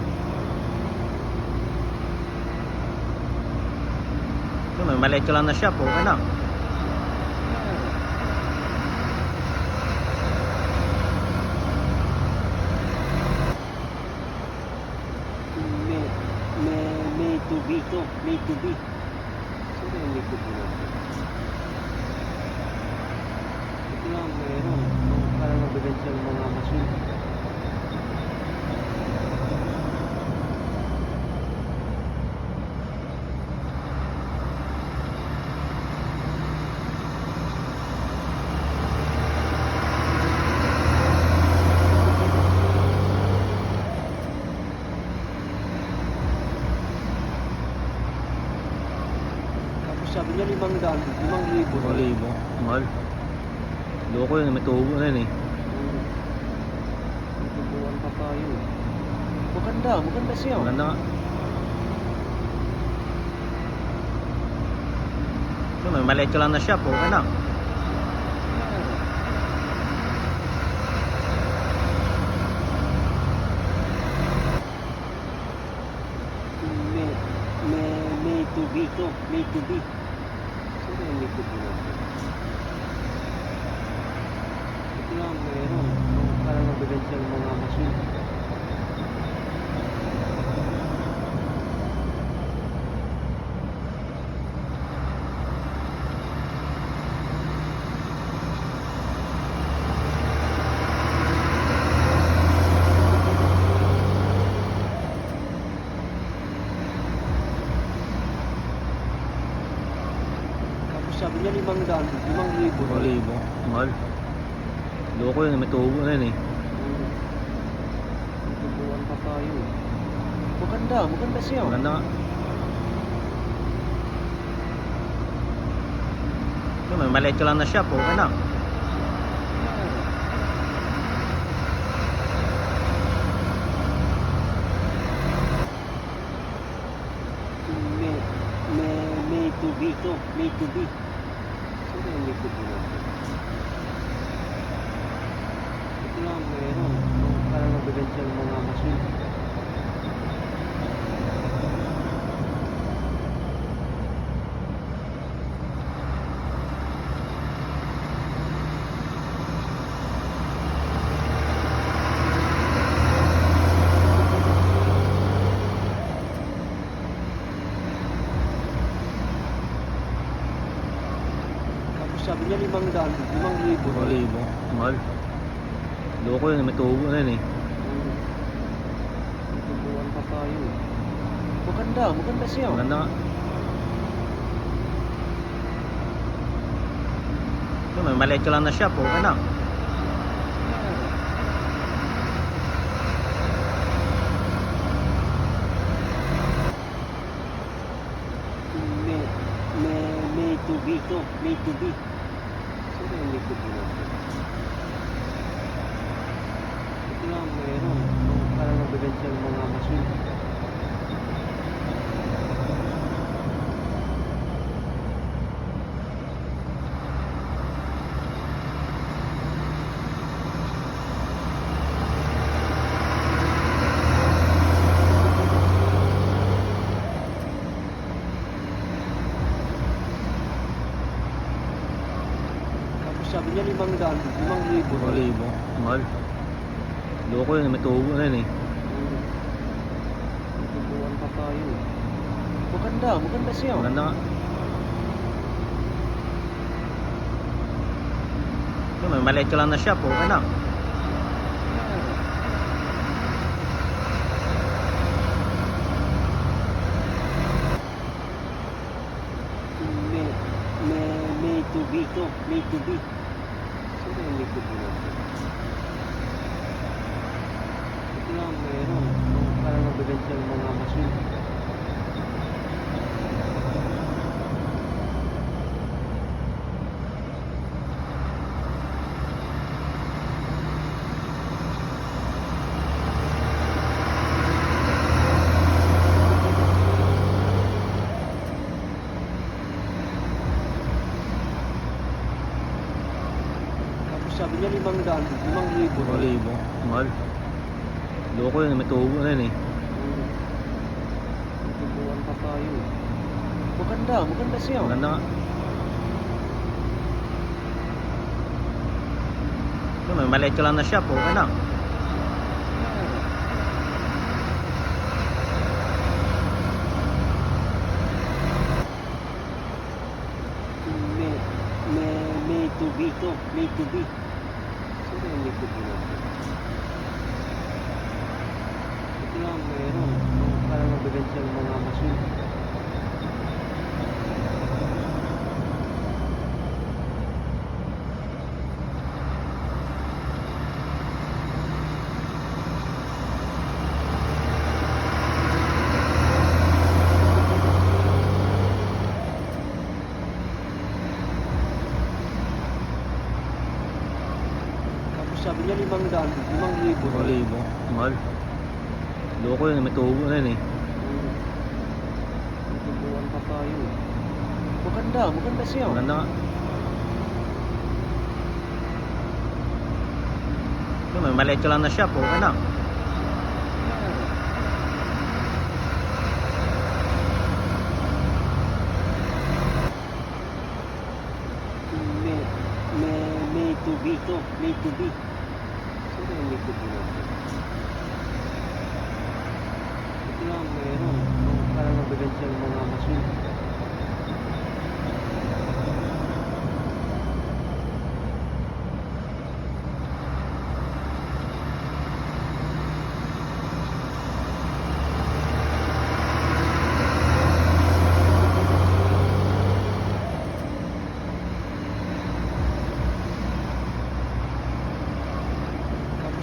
Ito, may maliit ka lang na shop, okay na. May tubi to, may tubi. Sino yung may tubi natin? Ito lang, mayroon. Parang nabibenta yung mga machine. niya 500, 5,000. 5,000. Mahal. Loko yun, may tubo na yun eh. Tubuan pa tayo. Maganda, maganda siya. Maganda nga. So, may maliit ka lang na shop, okay na. May tubi to, may tubi. Sino yung may tubi natin? Ito lang, meron. Parang nabibenta ng mga machine. Sabi niya 500, 5,000. 5,000. Mahal. Loko yun, may tubo na yun eh. Tubuan pa tayo. Maganda, maganda siya. Maganda nga. So, may maliit ka lang na shop, okay na. May tubi to, may tubi. Sino yung may tubi natin? Ito lang, meron. Parang nabibenta ng mga machine. Sabi niya 500, 5,000. 5,000. Mahal. Loko yun, may tubo na yun eh. Tubuan pa tayo. Maganda, maganda siya. Maganda nga. So, may maliit ka lang na shop, okay na. May tubi to, may tubi. Sino yung may tubi natin? Ito lang, meron. Parang nabibenta ng mga machine. Sabi niya 500, 5,000. 5,000. Mahal. Loko yun, may tubo na yun eh. Tubuan pa tayo. Maganda, maganda siya. Maganda nga. So, may maliit ka lang na shop, okay na. May tubi to, may tubi. Sino yung may tubi natin? Ito lang, meron. Parang nabibenta ng mga machine. Sabi niya 500, 5,000. 5,000. Mahal. Loko yun, may tubo na yun eh. Tubuan pa tayo. Maganda, maganda siya. Maganda nga. So, may maliit ka lang na shop, okay na. May tubi to, may tubi. Sino yung may tubi natin? Ito lang, meron. Parang nabibenta ng mga machine. sabi niya 500, 5,000. 5,000. Mahal. Loko yun, may tubo na yun eh. Tubuan pa tayo. Maganda, maganda siya. Maganda nga. Yun, may maliit ka lang na shop, okay na. May tubi to, may tubi. Sino yung may tubi natin? Ito lang, meron. Parang nabigan siyang mga machine.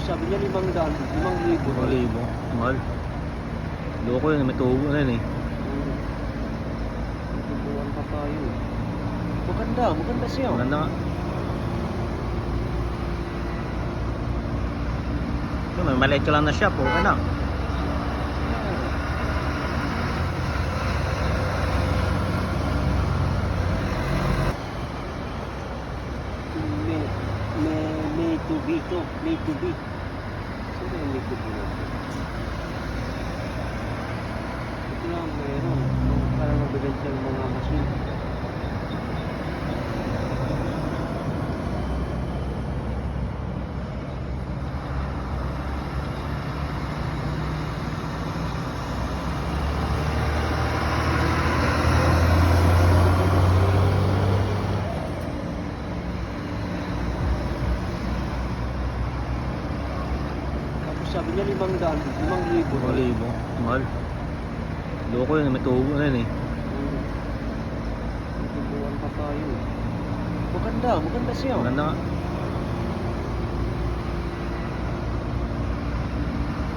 Sabi niya 500, 5,000. 5,000. Mahal. Loko yun, may tubo na yun eh. Tubuan pa tayo. Maganda, maganda siya. Maganda nga. Yun, may maliit ka lang na shop, okay na. May tubi to, may tubi. Sino yung may tubi natin? Ito lang, meron. Parang nabigan siyang mga machine. Sabi niya 500, 5,000. 5,000. Mahal. Loko yun, may tubo na yun eh. Tubuan pa tayo. Maganda, maganda siya. Maganda nga.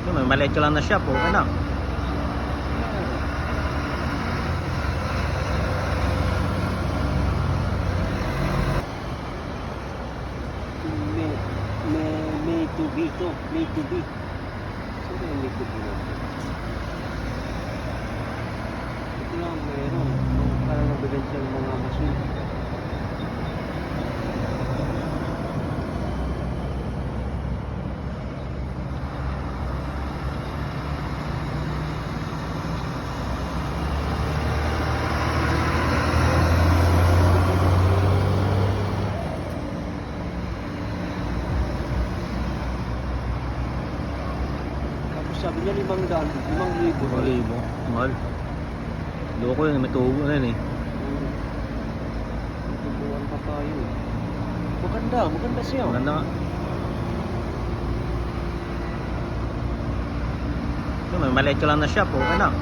Yun, may maliit ka lang na shop, okay na. May tubi to, may tubi. Sino yung may tubi natin? Ito lang, meron. Parang nabigan siyang mga machine. Sabi niya 500, 5,000. 5,000. Mahal. Loko yun, may tubo na yun eh. Tubuan pa tayo. Maganda, maganda siya. Maganda nga. Yun, may maliit ka lang na shop, okay na.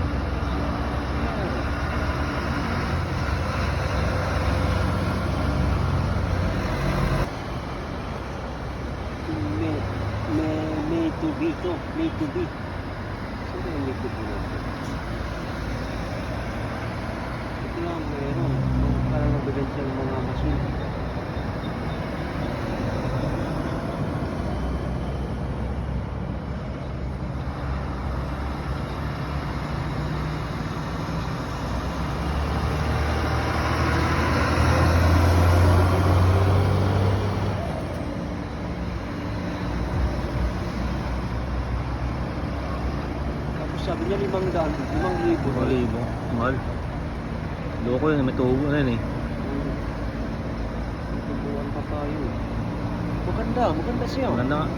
May tubi to, may tubi. Sino yung may tubi natin? Ito lang, meron. Parang nabigan siyang mga machine. Sabi niya 500, 5,000. 5,000. Mahal. Loko yun, may tubo na yun eh. Tubuan pa tayo. Maganda, maganda siya. Maganda nga.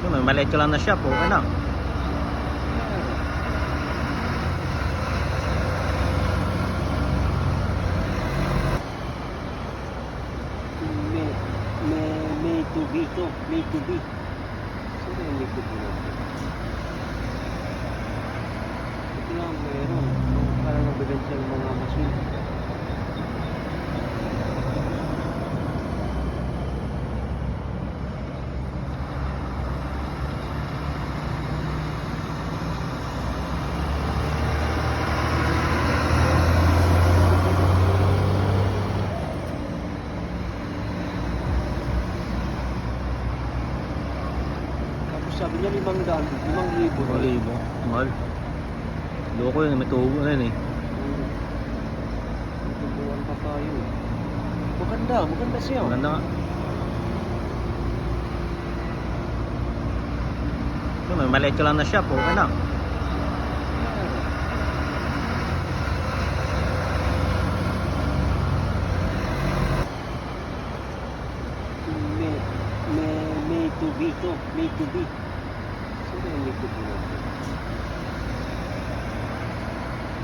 Yun, may maliit ka lang na shop, okay na. May tubi to, may tubi. Sino yung may tubi natin? Ito lang, meron. Parang nabigan siyang mga machine. sabi niya 500, 5,000. 5,000. Mahal. Loko yun, may tubo na yun eh. Tubuan pa tayo. Maganda, maganda siya. Maganda nga. Ito, may maliit ka lang na shop, okay na. May tubi ito, may tubi. Sino yung may tubi natin?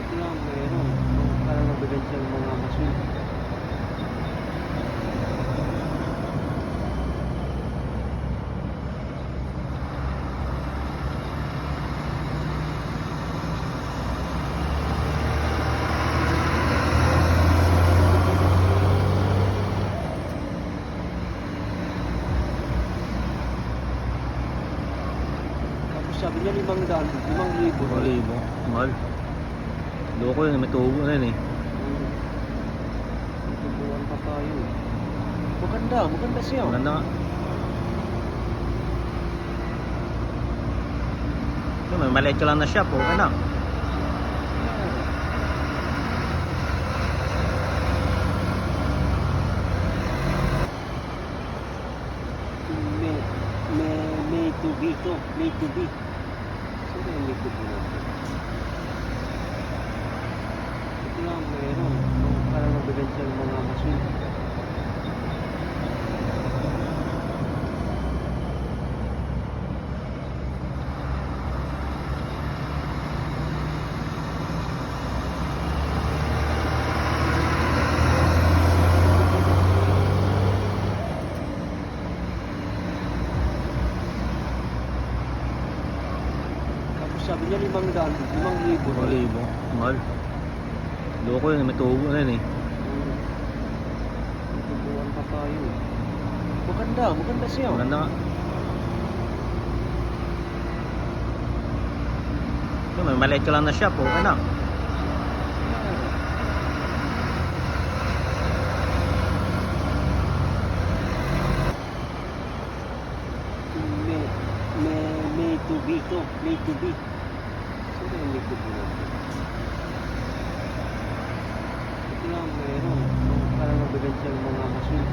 Ito lang, mayroon. Parang nabigan siyang mga masin. Sabi niya 500, 5,000. 5,000. Mahal. Loko yun, may tubo na yun eh. Tubuan pa tayo. Maganda, maganda siya. Maganda nga. Ito, may maliit ka lang na shop, okay na. May tubi ito, may tubi. Sino yung may tubi natin? Ito lang, mayroon. Parang nabigan siyang mga masin. Sabi niya 500, 5,000. 5,000. Mahal. Loko yun, may tubo na yun eh. Tubuan pa tayo. Maganda, maganda siya. Maganda nga. Ito, may maliit ka lang na shop, okay na. May tubi ito, may tubi. Sino yung may tubi natin? Ito lang, mayroon. Parang nabigan siyang mga masin.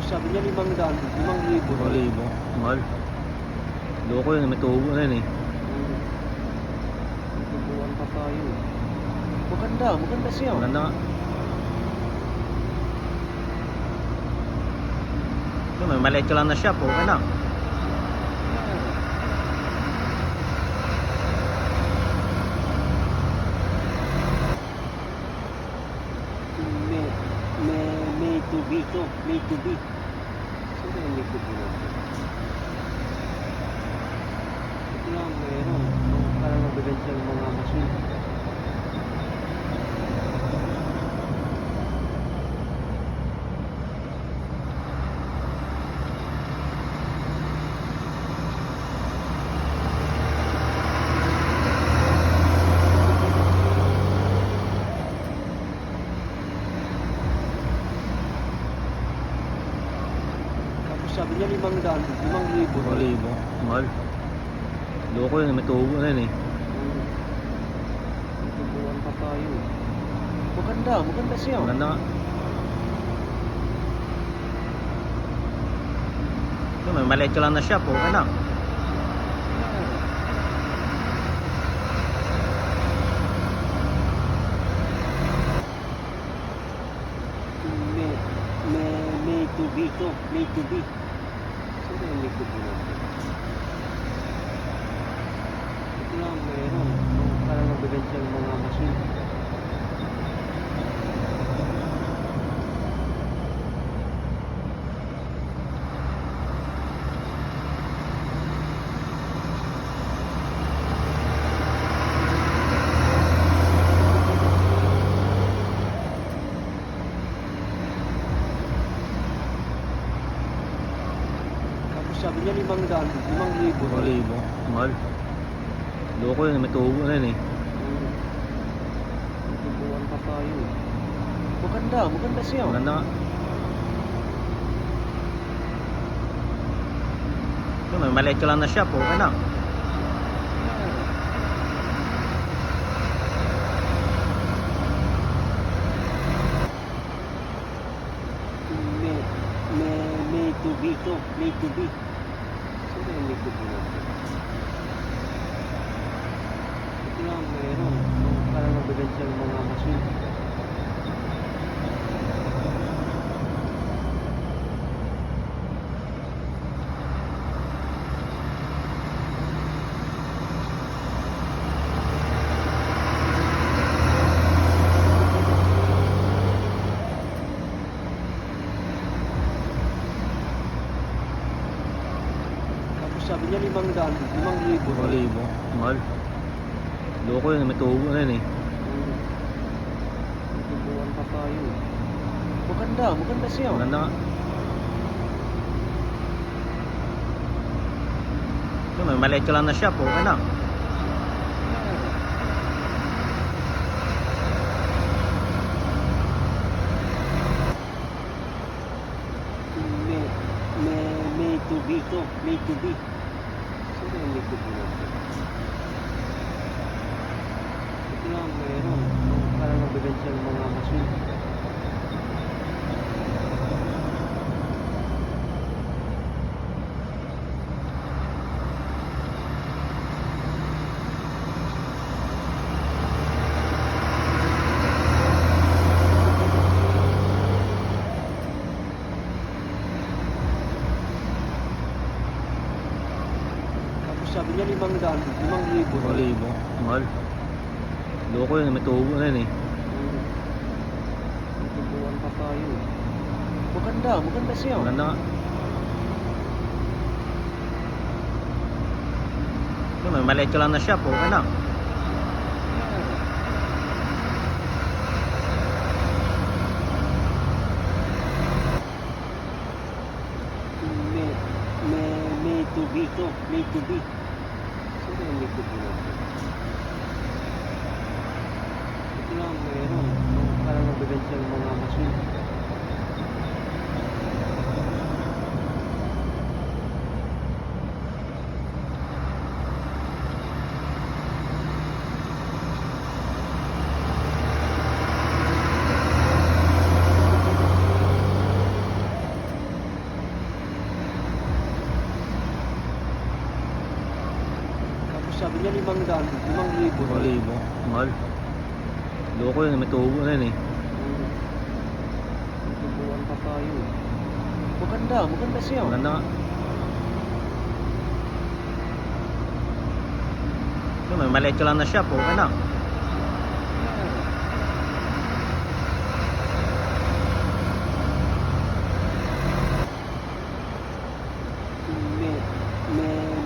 Sabi niya 500, 5,000. 5,000. Mahal. Loko yun, may tubo na yun eh. Tubuan pa tayo. Maganda, maganda siya. Maganda nga. Ito, may maliit ka lang na shop, okay na. May tubi ito, may tubi. Sino yung may tubi natin? Ito lang, mayroon. Parang nabigan siyang mga masin. Sabi niya 500, 5,000. 5,000. Mahal. Loko yun, may tubo na yun eh. Tubuan pa tayo. Maganda, maganda siya. Maganda nga. Ito, may maliit ka lang na shop, okay na. May tubi ito, may tubi. Sino yung may tubi natin? Ito lang, mayroon. Parang nabigan siyang mga masin. niya 500, 5,000. 5,000. Mahal. Loko yun, may tubo na yun eh. Tubuan pa tayo. Maganda, maganda siya. Maganda nga. Yun, may maliit ka lang na shop, okay na. May tubi ito, may tubi. Sino yung may tubi natin? Ito lang meron. Parang nabigan siya ng mga machine. Sabi niya 500, 5,000. 5,000. Mahal. Loko yun, may tubo na yun eh. Tubuan pa tayo. Maganda, maganda siya. Maganda nga. Yun, may maliit ka lang na shop, okay na. May tubi ito, may tubi. Sino yung may tubi natin? Ito lang meron. Parang nabigan siya ng mga machine. Sabi niya 500, 5,000. 5,000. Mahal. Loko yun, may tubo na yun eh. Tubuan pa tayo. Maganda, maganda siya. Maganda nga. Yun, may maliit ka lang na shop, okay na. May tubi ito, may tubi. Sino yung may tubi natin? Ito lang meron. Parang nabigan siya ng mga machine. Sabi niya 500, 5,000. 5,000. Mahal. Loko yun, may tubo na yun eh. Tubuan pa tayo. Maganda, maganda siya. Maganda nga. Yun, may maliit ka lang na shop, okay na.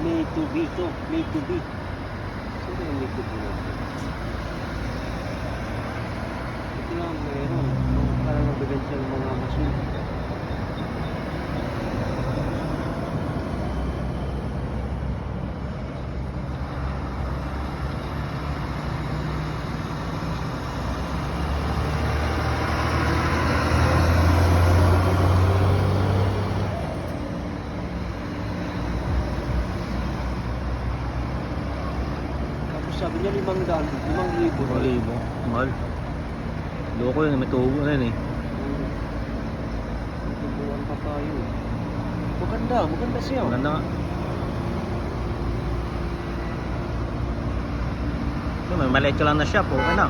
May tubi ito, may tubi. Sino yung may tubi natin? Ito lang meron. Parang nabigan siya ng mga machine. Sabi niya 500, 5,000. 5,000. Mahal. Loko yun, may tubo na yun eh. Tubuan pa tayo. Maganda, maganda siya. Maganda nga. Yun, may maliit ka lang na shop, okay na.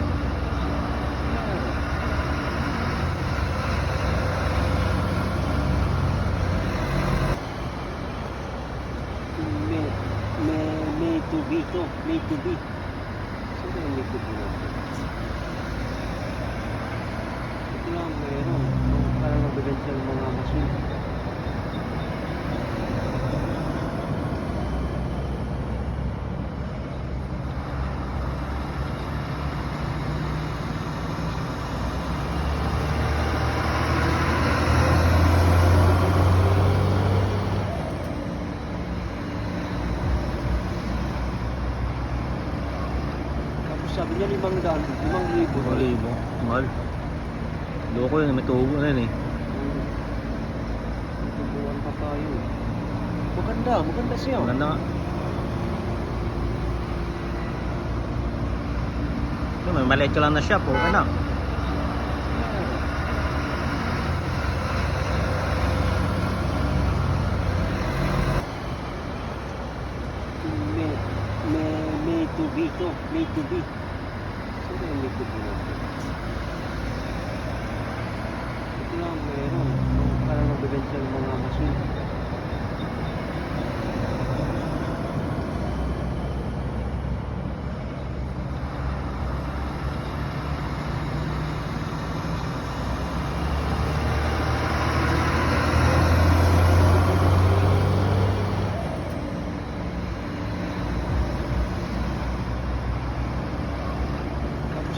May tubi ito, may tubi. Sino yung may tubi natin? Ito lang meron. Parang nabigan siya ng mga machine. sabi niya 500, 5,000. 5,000. Mahal. Loko yun, may tubo na yun eh. Tubuan pa tayo. Maganda, maganda siya. Maganda nga. Yun, may maliit ka lang na shop, okay na. May tubi ito. May tubi. Sino yung may tubi natin? Ito lang meron. Parang magbibenta ng mga masin.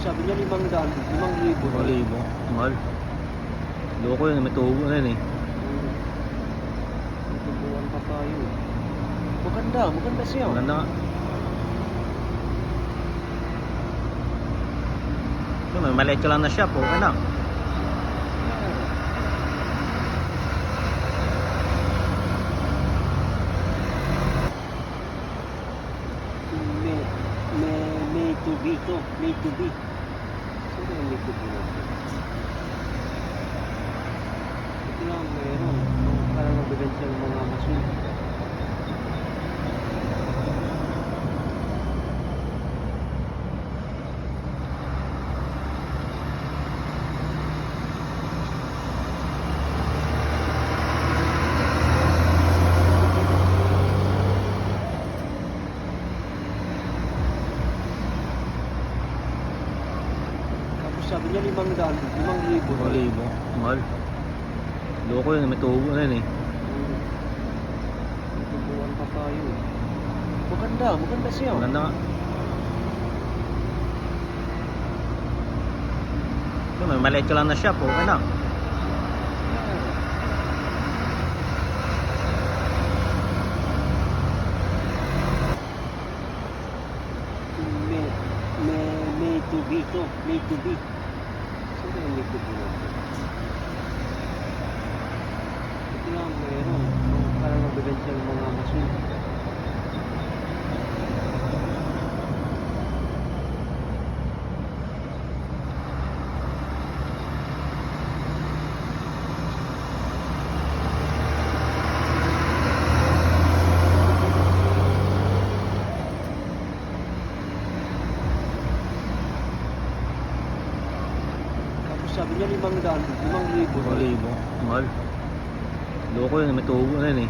Sabi niya 500, 5,000. 5,000. Mahal. Loko yun, may tubo na yun eh. Tubuan pa tayo. Maganda, maganda siya. Maganda nga. Yun, may maliit ka lang na shop, okay na. May tubi ito. May tubi. Sino yung may tubi natin? Ito lang meron. Parang magbibenta ng mga masin. Sabi niya 500, 5,000. 5,000. Mahal. Loko yun, may tubo na yun eh. Tubuan pa tayo. Maganda, maganda siya. Maganda nga. Yun, may maliit ka lang na shop, okay na. May tubi ito. May tubi. Sino yung may tubi natin? Ito lang meron. Parang magbibenta ng mga masin. Sabi niya 500, 5,000. 5,000. Mahal. Loko yun, may tubo na yun eh.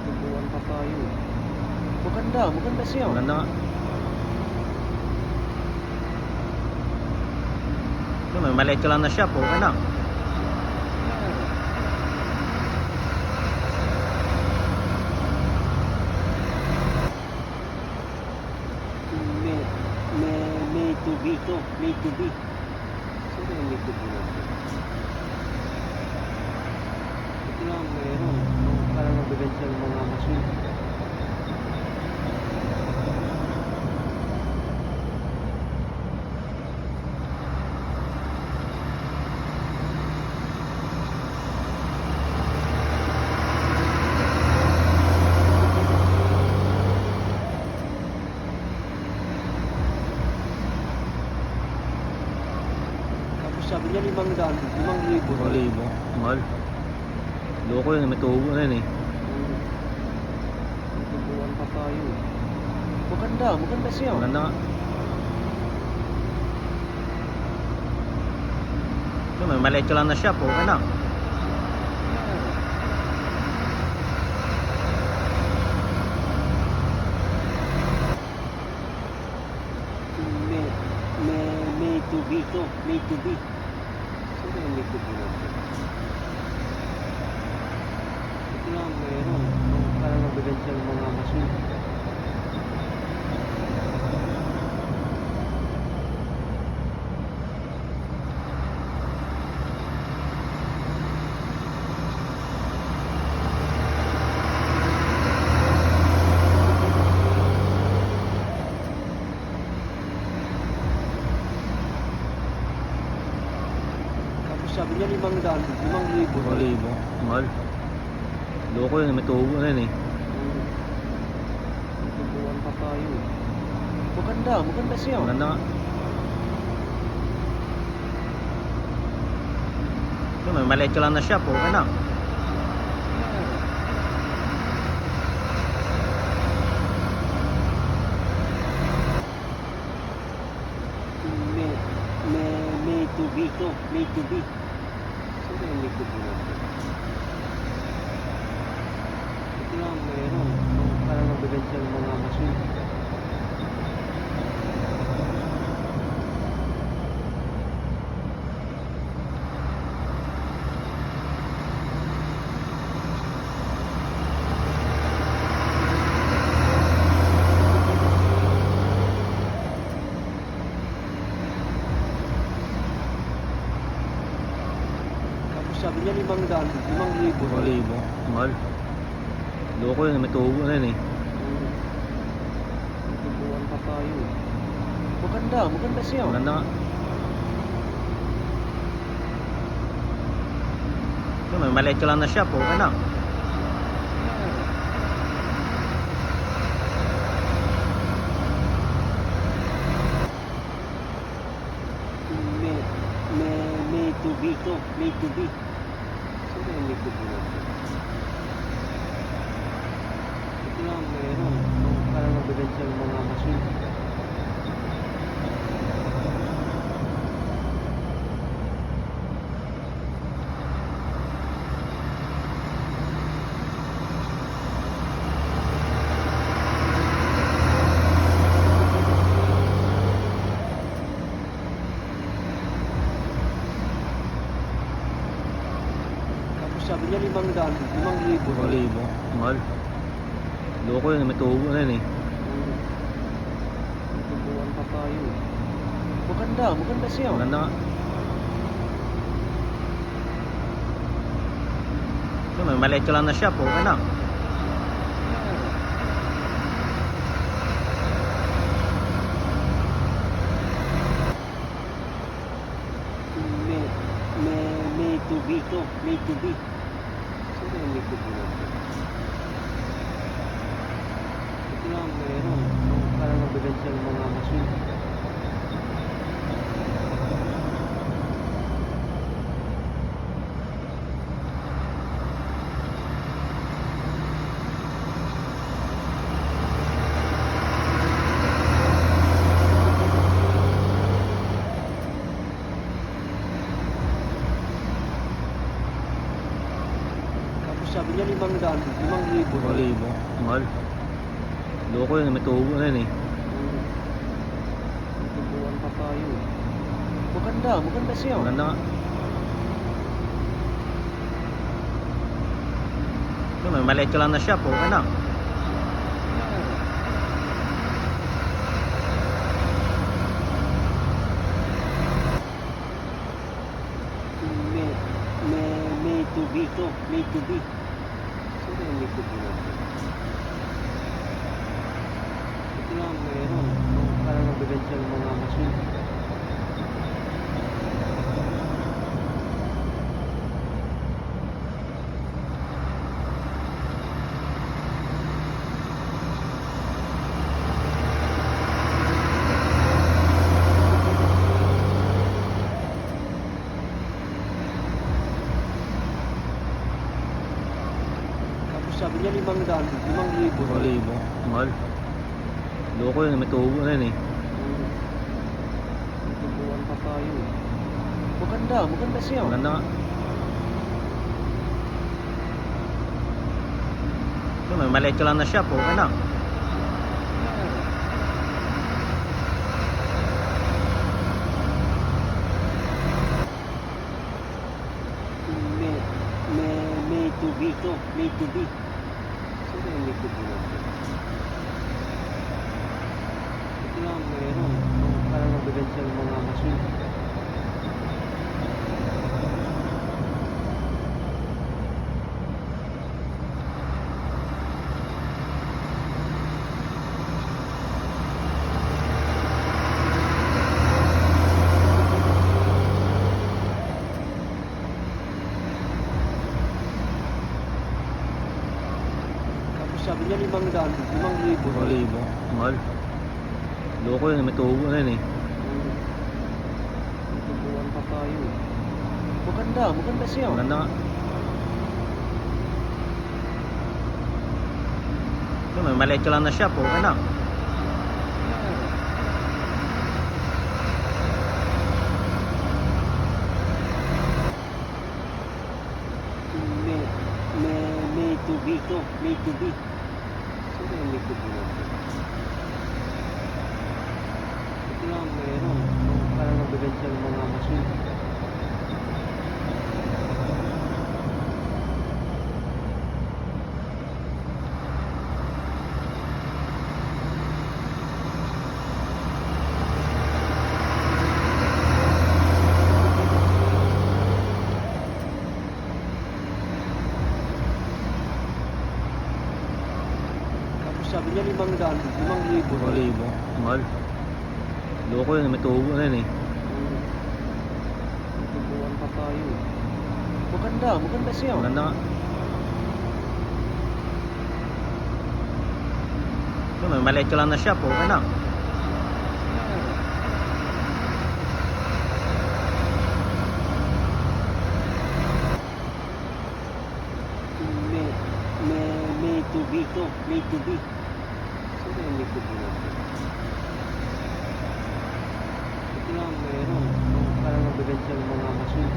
Tubuan pa tayo. Maganda, maganda siya. Maganda nga. Yun, may maliit ka lang na shop, okay na. May tubi ito. May tubi. Sino yung may tubi natin? Ito lang meron. Parang magbibenta ng mga masin. Sabi niya 500, 5,000. 5,000. Mahal. Loko yun, may tubo na yun eh. Tubuan pa tayo. Maganda, maganda siya. Maganda nga. Yun, may maliit ka lang na shop, okay na. May tubi ito. May tubi. Sino yung may tubi natin? Ito lang meron. Parang magbibenta ng mga masin. sabi niya 500, 5,000. 5,000. Mahal. Loko yun, may tubo na yun eh. Tubuan pa tayo. Maganda, maganda siya. Maganda nga. Yun, may maliit ka lang na shop, okay na. May tubi to, may tubi. Sino yung may tubi natin? Ito lang mayroon. Parang nabibenta ng mga masin. Sabi niya 500, 5,000. 5,000. Mahal. Loko yun, may tubo na yun eh. Tubuan pa tayo. Maganda, maganda siya. Maganda nga. Yun, may maliit ka lang na shop, okay na. May tubi to, may tubi. Sino yung may tubi natin? Ito lang mayroon. Parang nabibenta ng mga masin. Sabi niya 500, 5,000. 5,000. Mahal. Loko yun, may tubo na yun eh. Tubuan pa tayo. Maganda, maganda siya. Maganda nga. Yun, may maliit ka lang na shop, okay na. May tubi to, may tubi. Sino yung may tubi natin? Ito lang mayroon. Parang nabibenta ng mga masin. Sabi niya 500, 5,000. 5,000. Mahal. Loko yun, may tubo na yun eh. Tubuan pa tayo. Maganda, maganda siya. Maganda nga. Yun, may maliit ka lang na shop, okay na. May tubi to, may tubi. Sino yung may tubi natin? Ito lang mayroon. Parang nabibenta ng mga masin. Sabi niya 500, 5,000. 5,000. Mahal. Loko yun, may tubo na yun eh. Tubuan pa tayo. Maganda, maganda siya. Maganda nga. Yun, may maliit ka lang na shop, okay na. May tubi to, may tubi. Sino yung may tubi natin? Ito lang mayroon. Parang nabibenta ng mga masin. 5,000. 5,000. Mahal. Loko yun, may tubo na yun eh. Tubuan pa tayo. Maganda siya. Maganda nga. Yun, may maliit ka lang na shop, okay na. May tubi to. May tubi. Sino yung may tubi natin? Ito lang meron. Parang nabibenta ng mga machine. Sabi niya 5,000. 5,000. 5,000. Mahal. Loko yun, may tubo na yun eh. Tubuan pa tayo. Maganda siya. Maganda nga. Yun, may maliit ka lang na shop, okay na. May tubi to. May tubi. Sino yung may tubi natin? Ito lang meron. Parang nabibenta ng mga machine.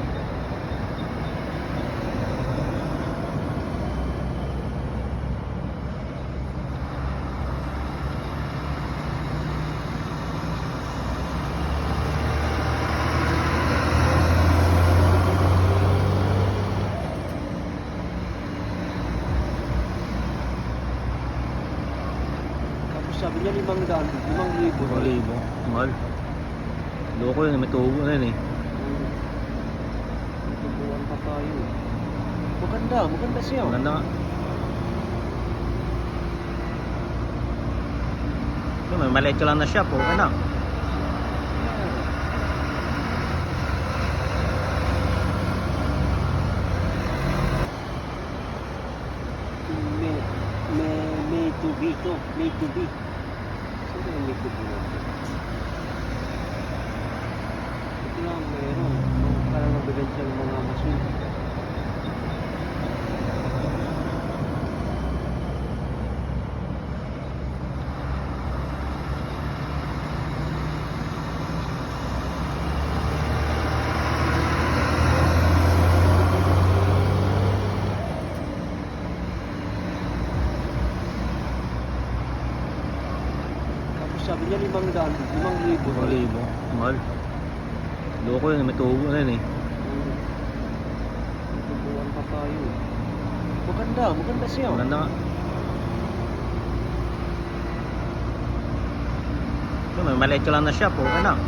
Sabi niya 5,000. 5,000. 5,000. Mahal. Loko yun, may tubo na yun eh. Tubuan pa tayo. Maganda siya. Maganda nga. Yun, may maliit ka lang na shop, okay na. May tubi to. May tubi. Sino yung may tubi natin? Ito lang meron. Parang nabibenta ng mga machine. Sabi niya 5,000. 5,000. 5,000. Mahal. Loko yun, may tubo na yun eh. Tubuan pa tayo. Maganda siya. Maganda nga. Yun, may maliit ka lang na shop, okay na.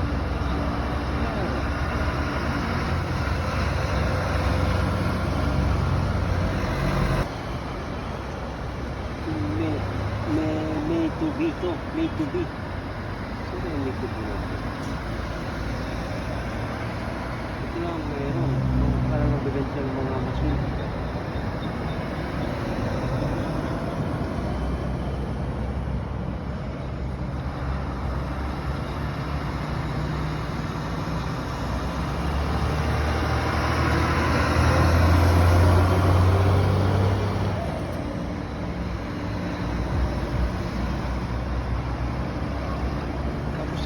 May tubi to. May tubi. Sino yung may tubi natin? Ito lang meron. Parang nabibenta ng mga machine.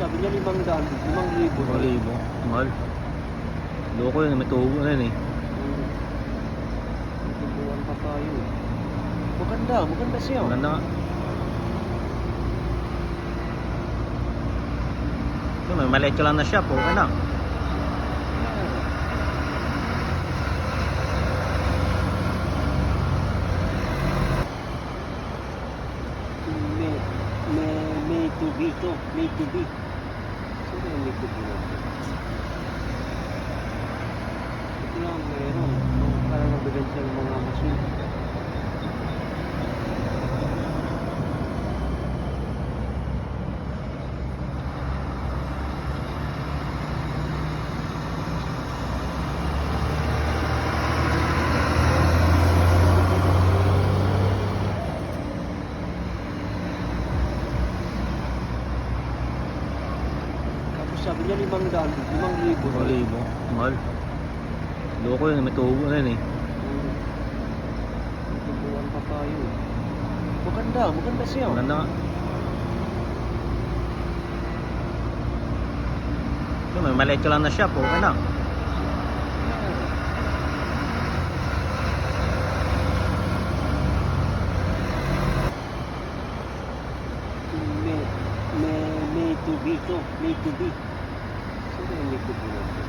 Sabi niya 5,000. 5,000. 5,000. Mahal. Loko yun, may tubo na yun eh. Tubuan pa tayo. Maganda siya. Maganda nga. Yun, may maliit ka lang na shop, okay na. May tubi to. May tubi. Sino yung may tubi natin? Ito lang meron. Parang nabibenta ng mga machine. sabi niya 500, 5,000. 5,000. Mahal. Loko yun, may tubo na yun eh. Tubuan pa tayo. Maganda, maganda siya. Maganda nga. Yun, may maliit ka lang na shop, okay na. May tubi to, may tubi. Sino yung may tubi natin?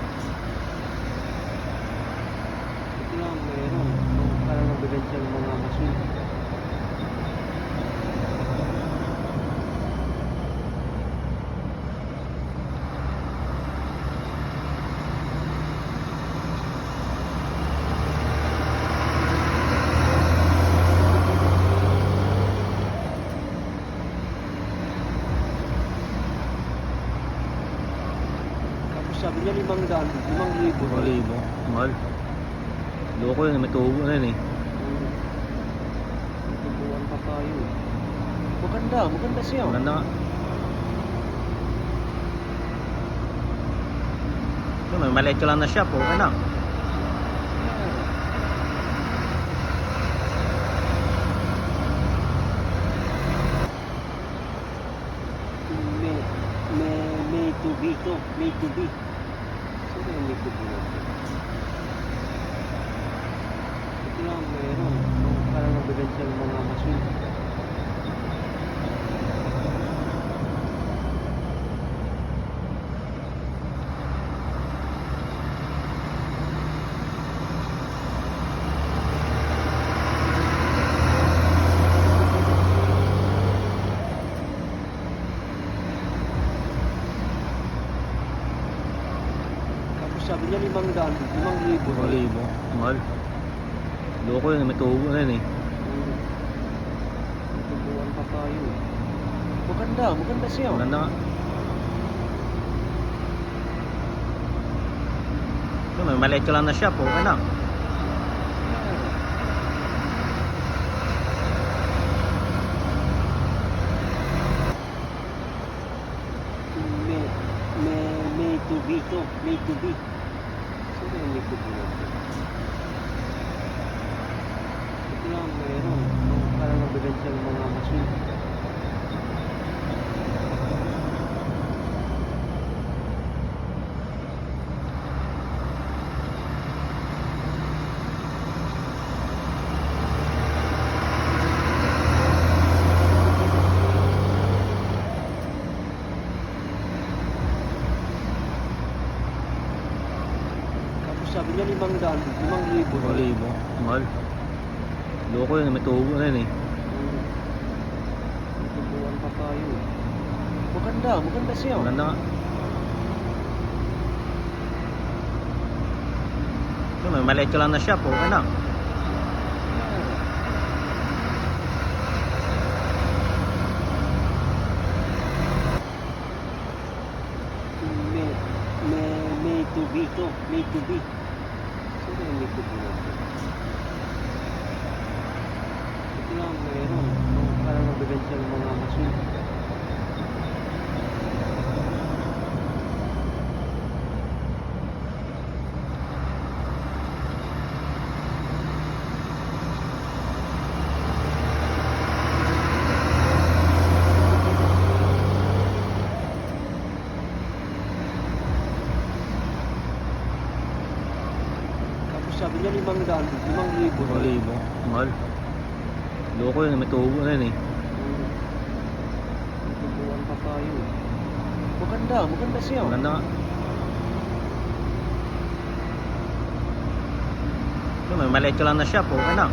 Ito lang meron. Parang nabigan siya ng mga masin. Sabi niya 500, 5,000. 5,000. Mahal. Loko yun, may tubo na yun eh. Tubuan pa tayo. Maganda, maganda siya. Maganda nga. Yun, may maliit ka lang na shop, okay na. May tubi to, may tubi. Sino yung may tubi natin? Ito lang meron. Parang nabigan siya ng mga masin. Sabi niya 500, 5,000. 5,000. Mahal. Loko yun, may tubo na yun eh. Tubuan pa tayo. Maganda, maganda siya. Maganda nga. Yun, may maliit ka lang na shop, okay na. May tubi to, may tubi. Sino yung may tubi natin? Ito lang meron. Parang nabigan siya ng mga masin. Sabi niya 500, 5,000. 5,000. Mahal. Loko yun, may tubo na yun eh. Tubuan pa tayo. Maganda, maganda siya. Maganda nga. Yun, may maliit ka lang na shop, okay na. May tubi to, may tubi. Sino yung may tubi natin? Ito lang meron. Parang nabigan siya ng mga masin. Sabi niya 500, 5,000. 5,000. Mahal. Loko yun, may tubo na yun eh. Tubuan pa tayo. Maganda, maganda siya. Maganda nga. Yun, may maliit ka lang na shop, okay na.